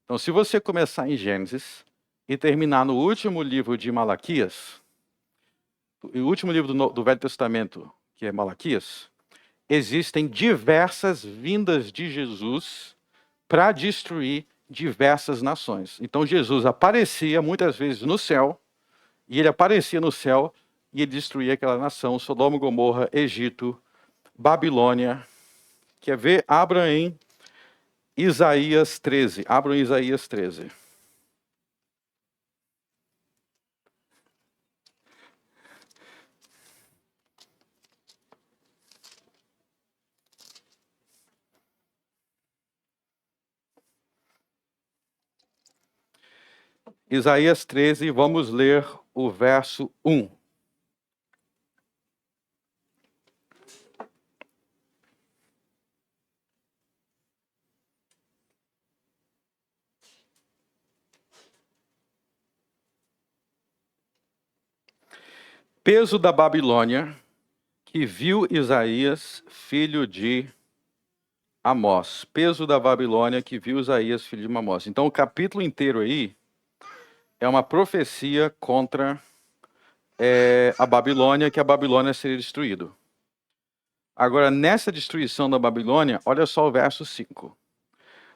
Então, se você começar em Gênesis e terminar no último livro de Malaquias, o último livro do Velho Testamento, que é Malaquias, existem diversas vindas de Jesus para destruir diversas nações. Então, Jesus aparecia muitas vezes no céu, e ele aparecia no céu e ele destruía aquela nação, Sodoma e Gomorra, Egito, Babilônia. Quer ver? Abra em Isaías 13. Abra em Isaías 13. Isaías 13, vamos ler o verso 1. Peso da Babilônia, que viu Isaías, filho de Amós. Peso da Babilônia, que viu Isaías, filho de Amós. Então, o capítulo inteiro aí é uma profecia contra a Babilônia, que a Babilônia seria destruída. Agora, nessa destruição da Babilônia, olha só o verso 5.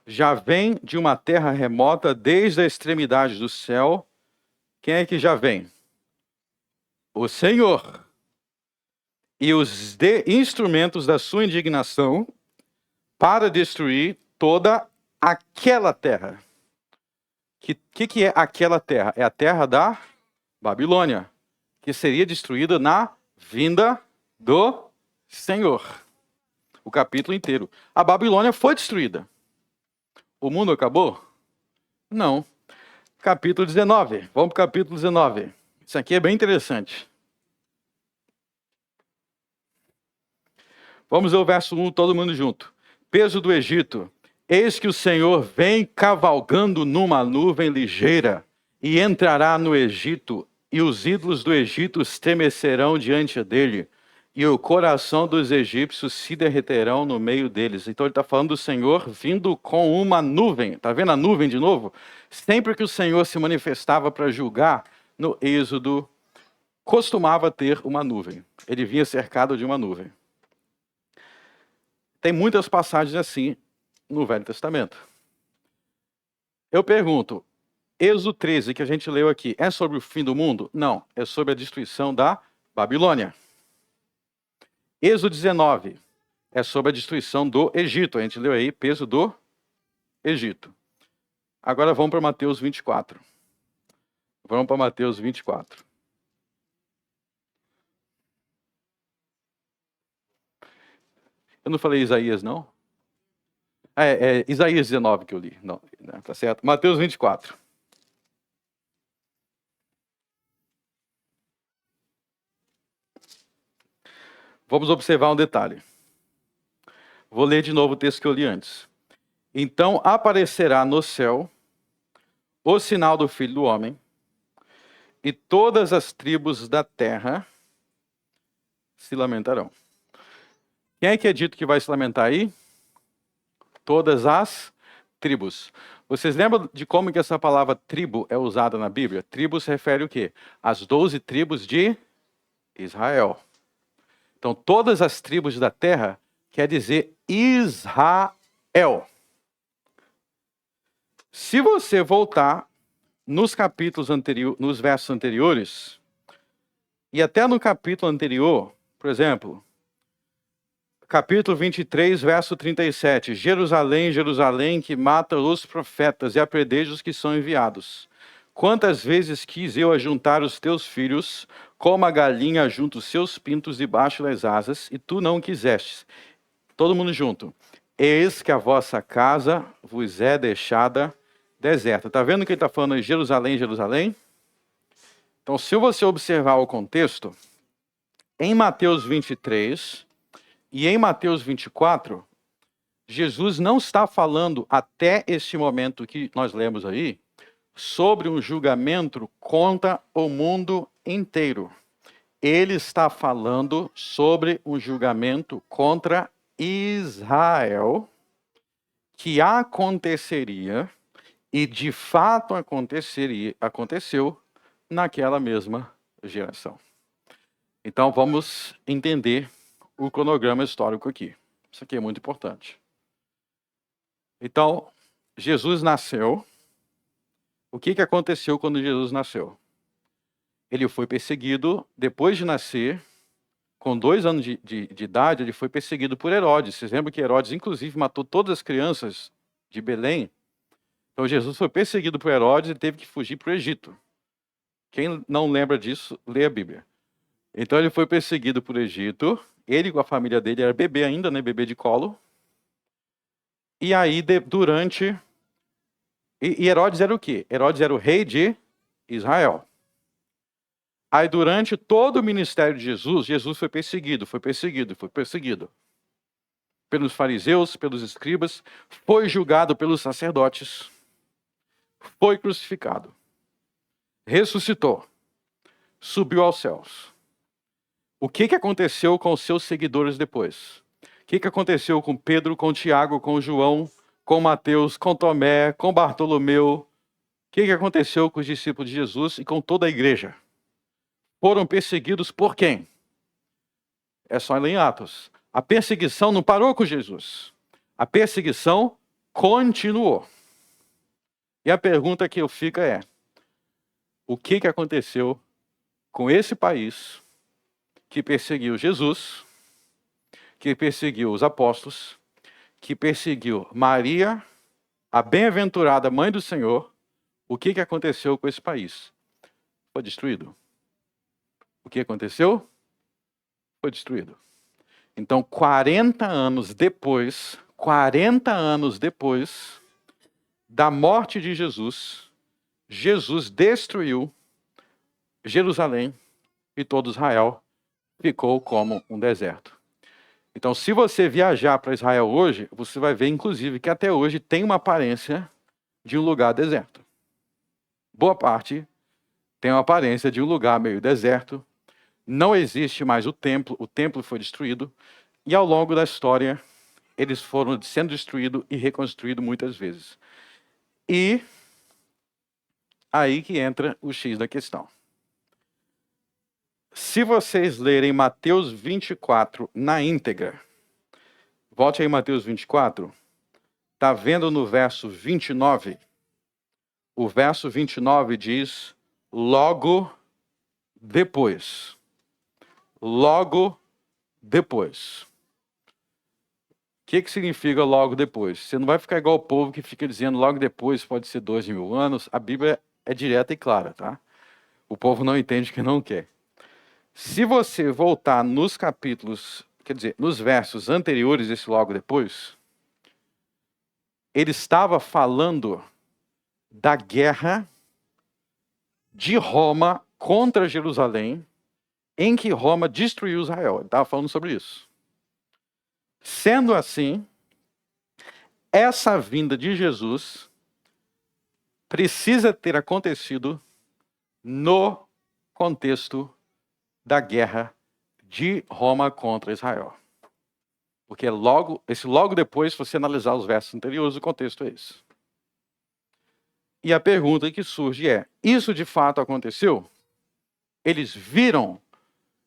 Já vem de uma terra remota, desde a extremidade do céu. Quem é que já vem? O Senhor. e os instrumentos da sua indignação para destruir toda aquela terra. Que é aquela terra? É a terra da Babilônia, que seria destruída na vinda do Senhor. O capítulo inteiro. A Babilônia foi destruída. O mundo acabou? Não. Capítulo 19. Vamos para o capítulo 19. Isso aqui é bem interessante. Vamos ver o verso 1, todo mundo junto. Peso do Egito. Eis que o Senhor vem cavalgando numa nuvem ligeira e entrará no Egito, e os ídolos do Egito estremecerão diante dele, e o coração dos egípcios se derreterão no meio deles. Então ele está falando do Senhor vindo com uma nuvem. Está vendo a nuvem de novo? Sempre que o Senhor se manifestava para julgar, no Êxodo, costumava ter uma nuvem. Ele vinha cercado de uma nuvem. Tem muitas passagens assim no Velho Testamento. Eu pergunto, Êxodo 13, que a gente leu aqui, é sobre o fim do mundo? Não, é sobre a destruição da Babilônia. Êxodo 19 é sobre a destruição do Egito. A gente leu aí, peso do Egito. Agora vamos para Mateus 24. Vamos para Mateus 24. Eu não falei Isaías, não? É Isaías 19 que eu li. Não, tá certo. Mateus 24. Vamos observar um detalhe. Vou ler de novo o texto que eu li antes. Então aparecerá no céu o sinal do Filho do Homem, e todas as tribos da terra se lamentarão. Quem é que é dito que vai se lamentar aí? Todas as tribos. Vocês lembram de como que essa palavra tribo é usada na Bíblia? Tribo se refere o quê? As 12 tribos de Israel. Então, todas as tribos da terra quer dizer Israel. Se você voltar nos capítulos anteriores, nos versos anteriores, e até no capítulo anterior, por exemplo, capítulo 23, verso 37, Jerusalém, Jerusalém, que mata os profetas e apredeja os que são enviados. Quantas vezes quis eu ajuntar os teus filhos, como a galinha junta os seus pintos debaixo das asas, e tu não quisestes. Todo mundo junto. Eis que a vossa casa vos é deixada deserta. Está vendo que ele está falando em Jerusalém, Jerusalém? Então, se você observar o contexto, em Mateus 23 e em Mateus 24, Jesus não está falando até este momento que nós lemos aí, sobre um julgamento contra o mundo inteiro. Ele está falando sobre um julgamento contra Israel, que aconteceria, e de fato aconteceu naquela mesma geração. Então vamos entender o cronograma histórico aqui. Isso aqui é muito importante. Então, Jesus nasceu. O que aconteceu quando Jesus nasceu? Ele foi perseguido depois de nascer. Com 2 anos de idade, ele foi perseguido por Herodes. Vocês lembram que Herodes, inclusive, matou todas as crianças de Belém? Então, Jesus foi perseguido por Herodes e teve que fugir para o Egito. Quem não lembra disso, lê a Bíblia. Então, ele foi perseguido por Egito. Ele com a família dele era bebê ainda, né? Bebê de colo. E aí, durante... E Herodes era o quê? Herodes era o rei de Israel. Aí, durante todo o ministério de Jesus, Jesus foi perseguido. Pelos fariseus, pelos escribas, foi julgado pelos sacerdotes, foi crucificado, ressuscitou, subiu aos céus. O que aconteceu com os seus seguidores depois? O que aconteceu com Pedro, com Tiago, com João, com Mateus, com Tomé, com Bartolomeu? O que aconteceu com os discípulos de Jesus e com toda a igreja? Foram perseguidos por quem? É só ler em Atos. A perseguição não parou com Jesus. A perseguição continuou. E a pergunta que eu fico é: o que aconteceu com esse país que perseguiu Jesus, que perseguiu os apóstolos, que perseguiu Maria, a bem-aventurada mãe do Senhor. O que aconteceu com esse país? Foi destruído. O que aconteceu? Foi destruído. Então, 40 anos depois da morte de Jesus, Jesus destruiu Jerusalém e todo Israel ficou como um deserto. Então, se você viajar para Israel hoje, você vai ver, inclusive, que até hoje tem uma aparência de um lugar deserto. Boa parte tem uma aparência de um lugar meio deserto. Não existe mais o templo foi destruído, e ao longo da história, eles foram sendo destruídos e reconstruídos muitas vezes. E aí que entra o X da questão. Se vocês lerem Mateus 24 na íntegra, volte aí Mateus 24, está vendo no verso 29? O verso 29 diz, logo depois. Logo depois. O que significa logo depois? Você não vai ficar igual o povo que fica dizendo logo depois pode ser 2.000 anos. A Bíblia é direta e clara, tá? O povo não entende o que não quer. Se você voltar nos capítulos, quer dizer, nos versos anteriores desse logo depois, ele estava falando da guerra de Roma contra Jerusalém, em que Roma destruiu Israel. Ele estava falando sobre isso. Sendo assim, essa vinda de Jesus precisa ter acontecido no contexto da guerra de Roma contra Israel. Porque logo depois, se você analisar os versos anteriores, o contexto é esse. E a pergunta que surge é, isso de fato aconteceu? Eles viram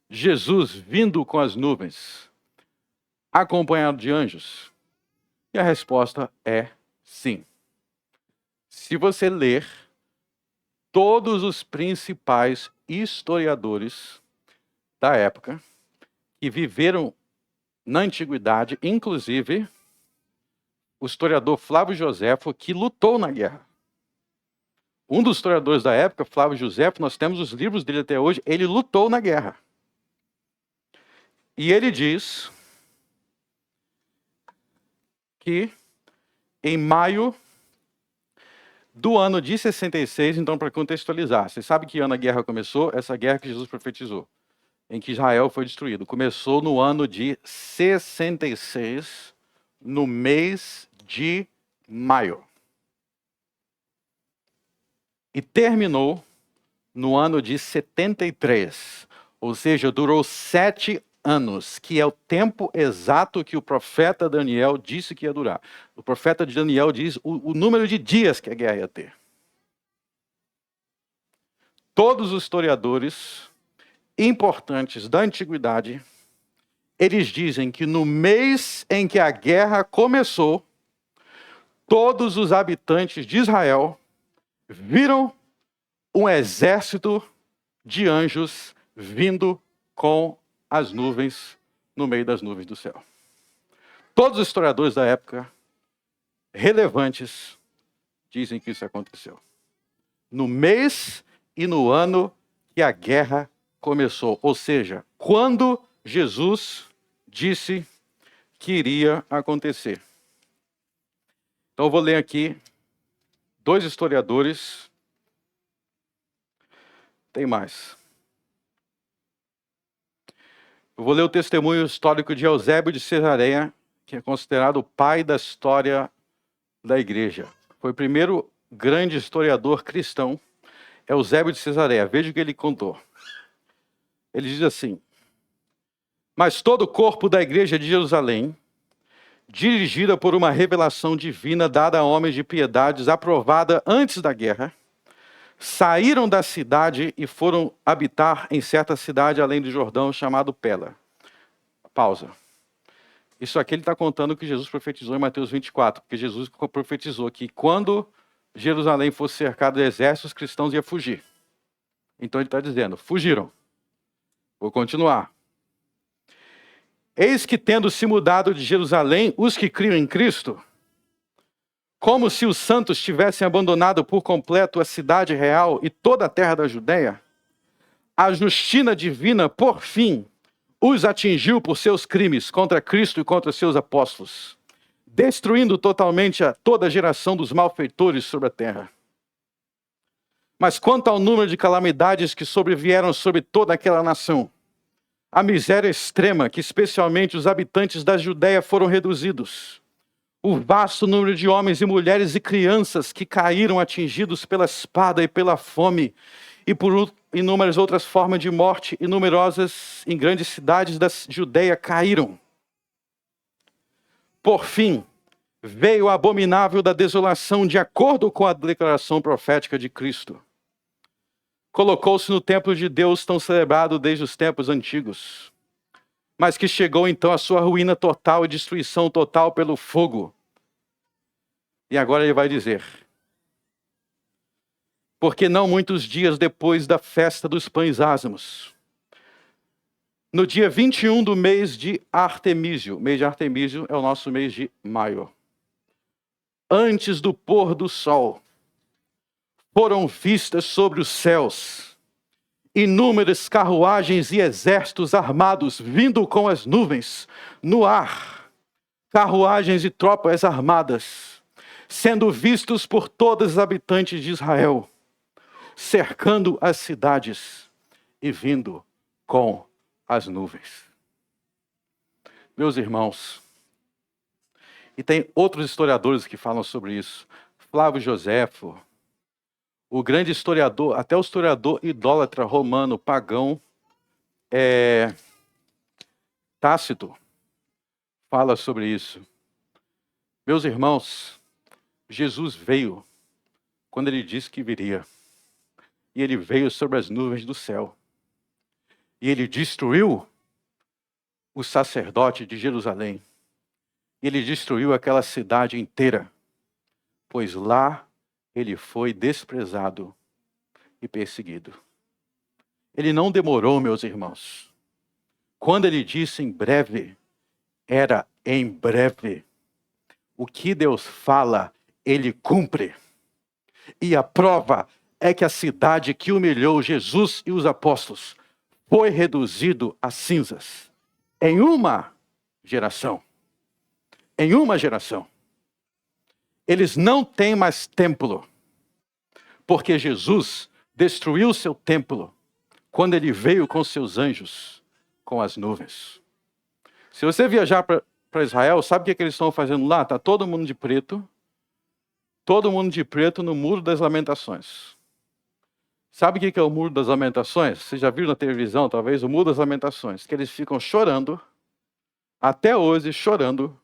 Jesus vindo com as nuvens, acompanhado de anjos? E a resposta é sim. Se você ler todos os principais historiadores da época, que viveram na antiguidade, inclusive o historiador Flávio Joséfo, que lutou na guerra. Um dos historiadores da época, Flávio Joséfo, nós temos os livros dele até hoje, ele lutou na guerra. E ele diz que em maio do ano de 66, então para contextualizar, você sabe que ano a guerra começou? Essa guerra que Jesus profetizou, em que Israel foi destruído. Começou no ano de 66, no mês de maio. E terminou no ano de 73. Ou seja, durou 7 anos, que é o tempo exato que o profeta Daniel disse que ia durar. O profeta de Daniel diz o número de dias que a guerra ia ter. Todos os historiadores importantes da antiguidade, eles dizem que no mês em que a guerra começou, todos os habitantes de Israel viram um exército de anjos vindo com as nuvens, no meio das nuvens do céu. Todos os historiadores da época, relevantes, dizem que isso aconteceu. No mês e no ano que a guerra começou. Ou seja, quando Jesus disse que iria acontecer. Então eu vou ler aqui 2 historiadores. Tem mais. Eu vou ler o testemunho histórico de Eusébio de Cesareia, que é considerado o pai da história da igreja. Foi o primeiro grande historiador cristão, Eusébio de Cesareia. Veja o que ele contou. Ele diz assim: mas todo o corpo da igreja de Jerusalém, dirigida por uma revelação divina dada a homens de piedades, aprovada antes da guerra, saíram da cidade e foram habitar em certa cidade além do Jordão, chamado Pela. Pausa. Isso aqui ele está contando o que Jesus profetizou em Mateus 24, porque Jesus profetizou que quando Jerusalém fosse cercada de exércitos, os cristãos iam fugir. Então ele está dizendo, fugiram. Vou continuar. Eis que, tendo se mudado de Jerusalém, os que criam em Cristo, como se os santos tivessem abandonado por completo a cidade real e toda a terra da Judéia, a justiça divina, por fim, os atingiu por seus crimes contra Cristo e contra seus apóstolos, destruindo totalmente toda a geração dos malfeitores sobre a terra. Mas quanto ao número de calamidades que sobrevieram sobre toda aquela nação, a miséria extrema que especialmente os habitantes da Judéia foram reduzidos, o vasto número de homens e mulheres e crianças que caíram atingidos pela espada e pela fome e por inúmeras outras formas de morte e numerosas em grandes cidades da Judéia caíram. Por fim, veio o abominável da desolação de acordo com a declaração profética de Cristo. Colocou-se no templo de Deus tão celebrado desde os tempos antigos, mas que chegou então à sua ruína total e destruição total pelo fogo. E agora ele vai dizer: porque não muitos dias depois da festa dos pães ázimos, no dia 21 do mês de Artemísio é o nosso mês de maio, antes do pôr do sol, foram vistas sobre os céus inúmeras carruagens e exércitos armados vindo com as nuvens no ar, carruagens e tropas armadas, sendo vistos por todos os habitantes de Israel, cercando as cidades e vindo com as nuvens. Meus irmãos, e tem outros historiadores que falam sobre isso. Flávio Joséfo, o grande historiador, até o historiador idólatra romano, pagão, Tácito, fala sobre isso. Meus irmãos, Jesus veio quando ele disse que viria. E ele veio sobre as nuvens do céu. E ele destruiu o sacerdote de Jerusalém. E ele destruiu aquela cidade inteira, pois lá ele foi desprezado e perseguido. Ele não demorou, meus irmãos. Quando ele disse em breve, era em breve. O que Deus fala, ele cumpre. E a prova é que a cidade que humilhou Jesus e os apóstolos foi reduzido a cinzas em uma geração. Em uma geração. Eles não têm mais templo, porque Jesus destruiu seu templo quando ele veio com seus anjos, com as nuvens. Se você viajar para Israel, sabe o que eles estão fazendo lá? Está todo mundo de preto no Muro das Lamentações. Sabe o que é o Muro das Lamentações? Você já viu na televisão, talvez, o Muro das Lamentações, que eles ficam chorando, até hoje chorando,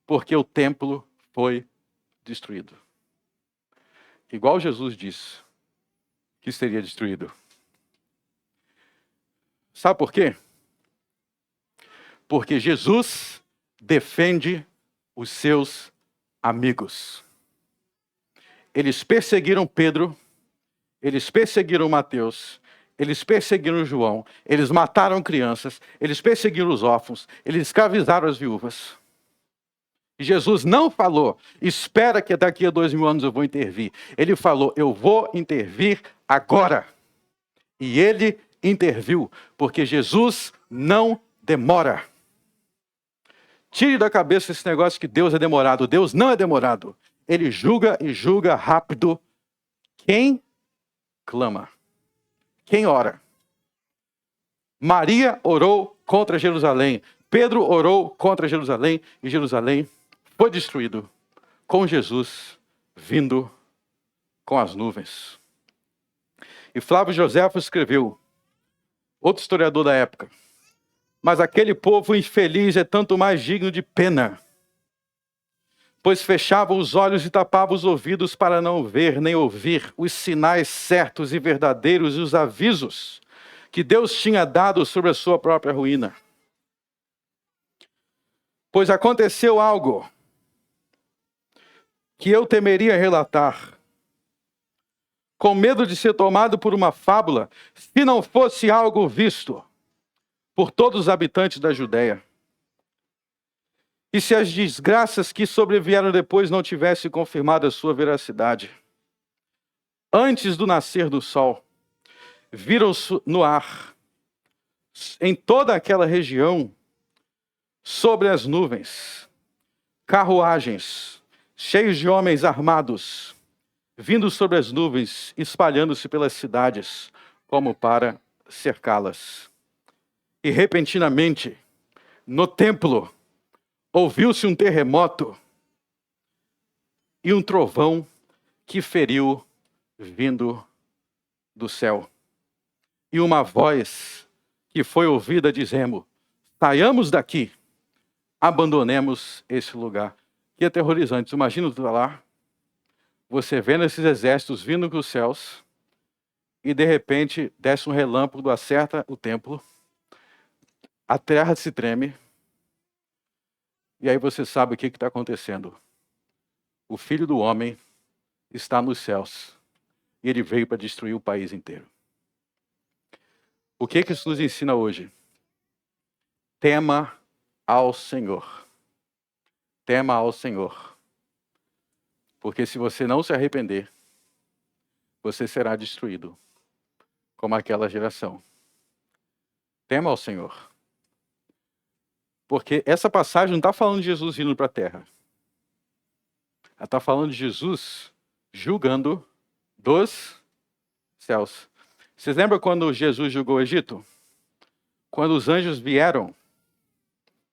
porque o templo foi destruído. Igual Jesus disse que seria destruído. Sabe por quê? Porque Jesus defende os seus amigos. Eles perseguiram Pedro, eles perseguiram Mateus, eles perseguiram João, eles mataram crianças, eles perseguiram os órfãos, eles escravizaram as viúvas. E Jesus não falou, espera que daqui a 2000 anos eu vou intervir. Ele falou, eu vou intervir agora. E ele interviu, porque Jesus não demora. Tire da cabeça esse negócio que Deus é demorado. Deus não é demorado. Ele julga e julga rápido quem clama, quem ora. Maria orou contra Jerusalém. Pedro orou contra Jerusalém e Jerusalém foi destruído com Jesus vindo com as nuvens. E Flávio Joséfo escreveu, outro historiador da época, mas aquele povo infeliz é tanto mais digno de pena, pois fechava os olhos e tapava os ouvidos para não ver nem ouvir os sinais certos e verdadeiros e os avisos que Deus tinha dado sobre a sua própria ruína. Pois aconteceu algo que eu temeria relatar, com medo de ser tomado por uma fábula, se não fosse algo visto por todos os habitantes da Judéia. E se as desgraças que sobrevieram depois não tivessem confirmado a sua veracidade? Antes do nascer do sol, viram-se no ar, em toda aquela região, sobre as nuvens, carruagens, cheios de homens armados, vindo sobre as nuvens, espalhando-se pelas cidades, como para cercá-las. E repentinamente, no templo, ouviu-se um terremoto e um trovão que feriu vindo do céu. E uma voz que foi ouvida dizendo: saiamos daqui, abandonemos esse lugar. Que aterrorizante. Imagina tu lá, você vendo esses exércitos vindo dos céus, e de repente desce um relâmpago, acerta o templo, a terra se treme, e aí você sabe o que está acontecendo. O Filho do Homem está nos céus, e ele veio para destruir o país inteiro. O que isso nos ensina hoje? Tema ao Senhor. Tema ao Senhor. Porque se você não se arrepender, você será destruído, como aquela geração. Tema ao Senhor. Porque essa passagem não está falando de Jesus vindo para a terra. Ela está falando de Jesus julgando dos céus. Vocês lembram quando Jesus julgou o Egito? Quando os anjos vieram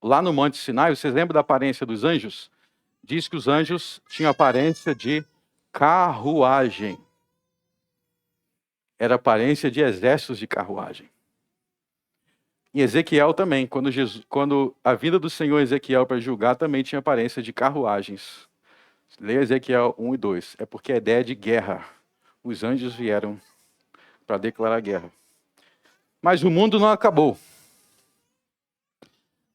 lá no Monte Sinai, vocês lembram da aparência dos anjos? Diz que os anjos tinham aparência de carruagem. Era aparência de exércitos de carruagem. E Ezequiel também, quando a vinda do Senhor Ezequiel para julgar, também tinha aparência de carruagens. Leia Ezequiel 1 e 2. É porque a ideia de guerra. Os anjos vieram para declarar guerra. Mas o mundo não acabou.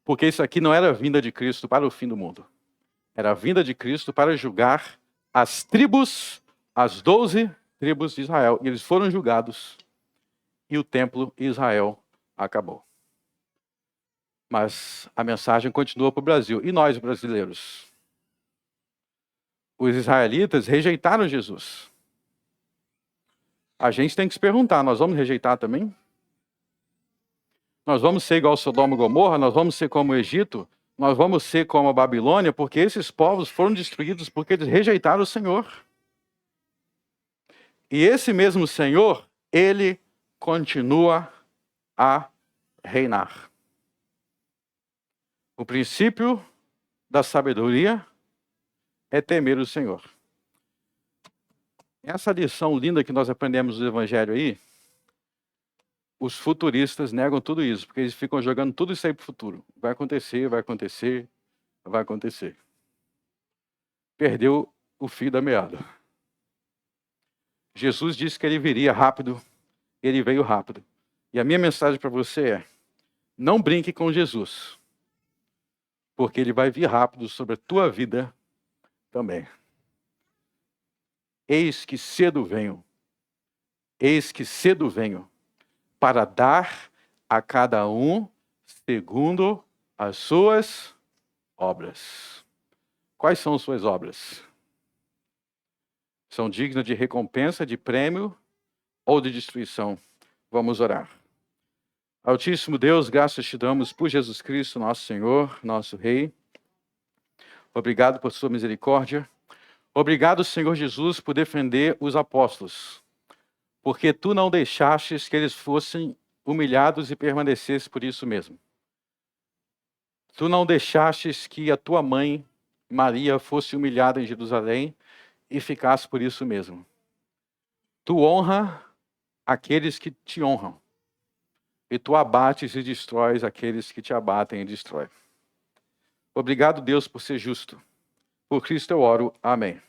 Porque isso aqui não era a vinda de Cristo para o fim do mundo. Era a vinda de Cristo para julgar as tribos, as 12 tribos de Israel. E eles foram julgados. E o templo Israel acabou. Mas a mensagem continua para o Brasil. E nós, brasileiros? Os israelitas rejeitaram Jesus. A gente tem que se perguntar, nós vamos rejeitar também? Nós vamos ser igual Sodoma e Gomorra? Nós vamos ser como o Egito? Nós vamos ser como a Babilônia? Porque esses povos foram destruídos porque eles rejeitaram o Senhor. E esse mesmo Senhor, ele continua a reinar. O princípio da sabedoria é temer o Senhor. Essa lição linda que nós aprendemos no Evangelho aí, os futuristas negam tudo isso, porque eles ficam jogando tudo isso aí para o futuro. Vai acontecer, vai acontecer, vai acontecer. Perdeu o fio da meada. Jesus disse que ele viria rápido, ele veio rápido. E a minha mensagem para você é: não brinque com Jesus, porque ele vai vir rápido sobre a tua vida também. Eis que cedo venho, para dar a cada um segundo as suas obras. Quais são as suas obras? São dignas de recompensa, de prêmio ou de destruição? Vamos orar. Altíssimo Deus, graças te damos por Jesus Cristo, nosso Senhor, nosso Rei. Obrigado por sua misericórdia. Obrigado, Senhor Jesus, por defender os apóstolos, porque tu não deixastes que eles fossem humilhados e permanecessem por isso mesmo. Tu não deixastes que a tua mãe, Maria, fosse humilhada em Jerusalém e ficasse por isso mesmo. Tu honra aqueles que te honram, e tu abates e destróis aqueles que te abatem e destroem. Obrigado, Deus, por ser justo. Por Cristo eu oro. Amém.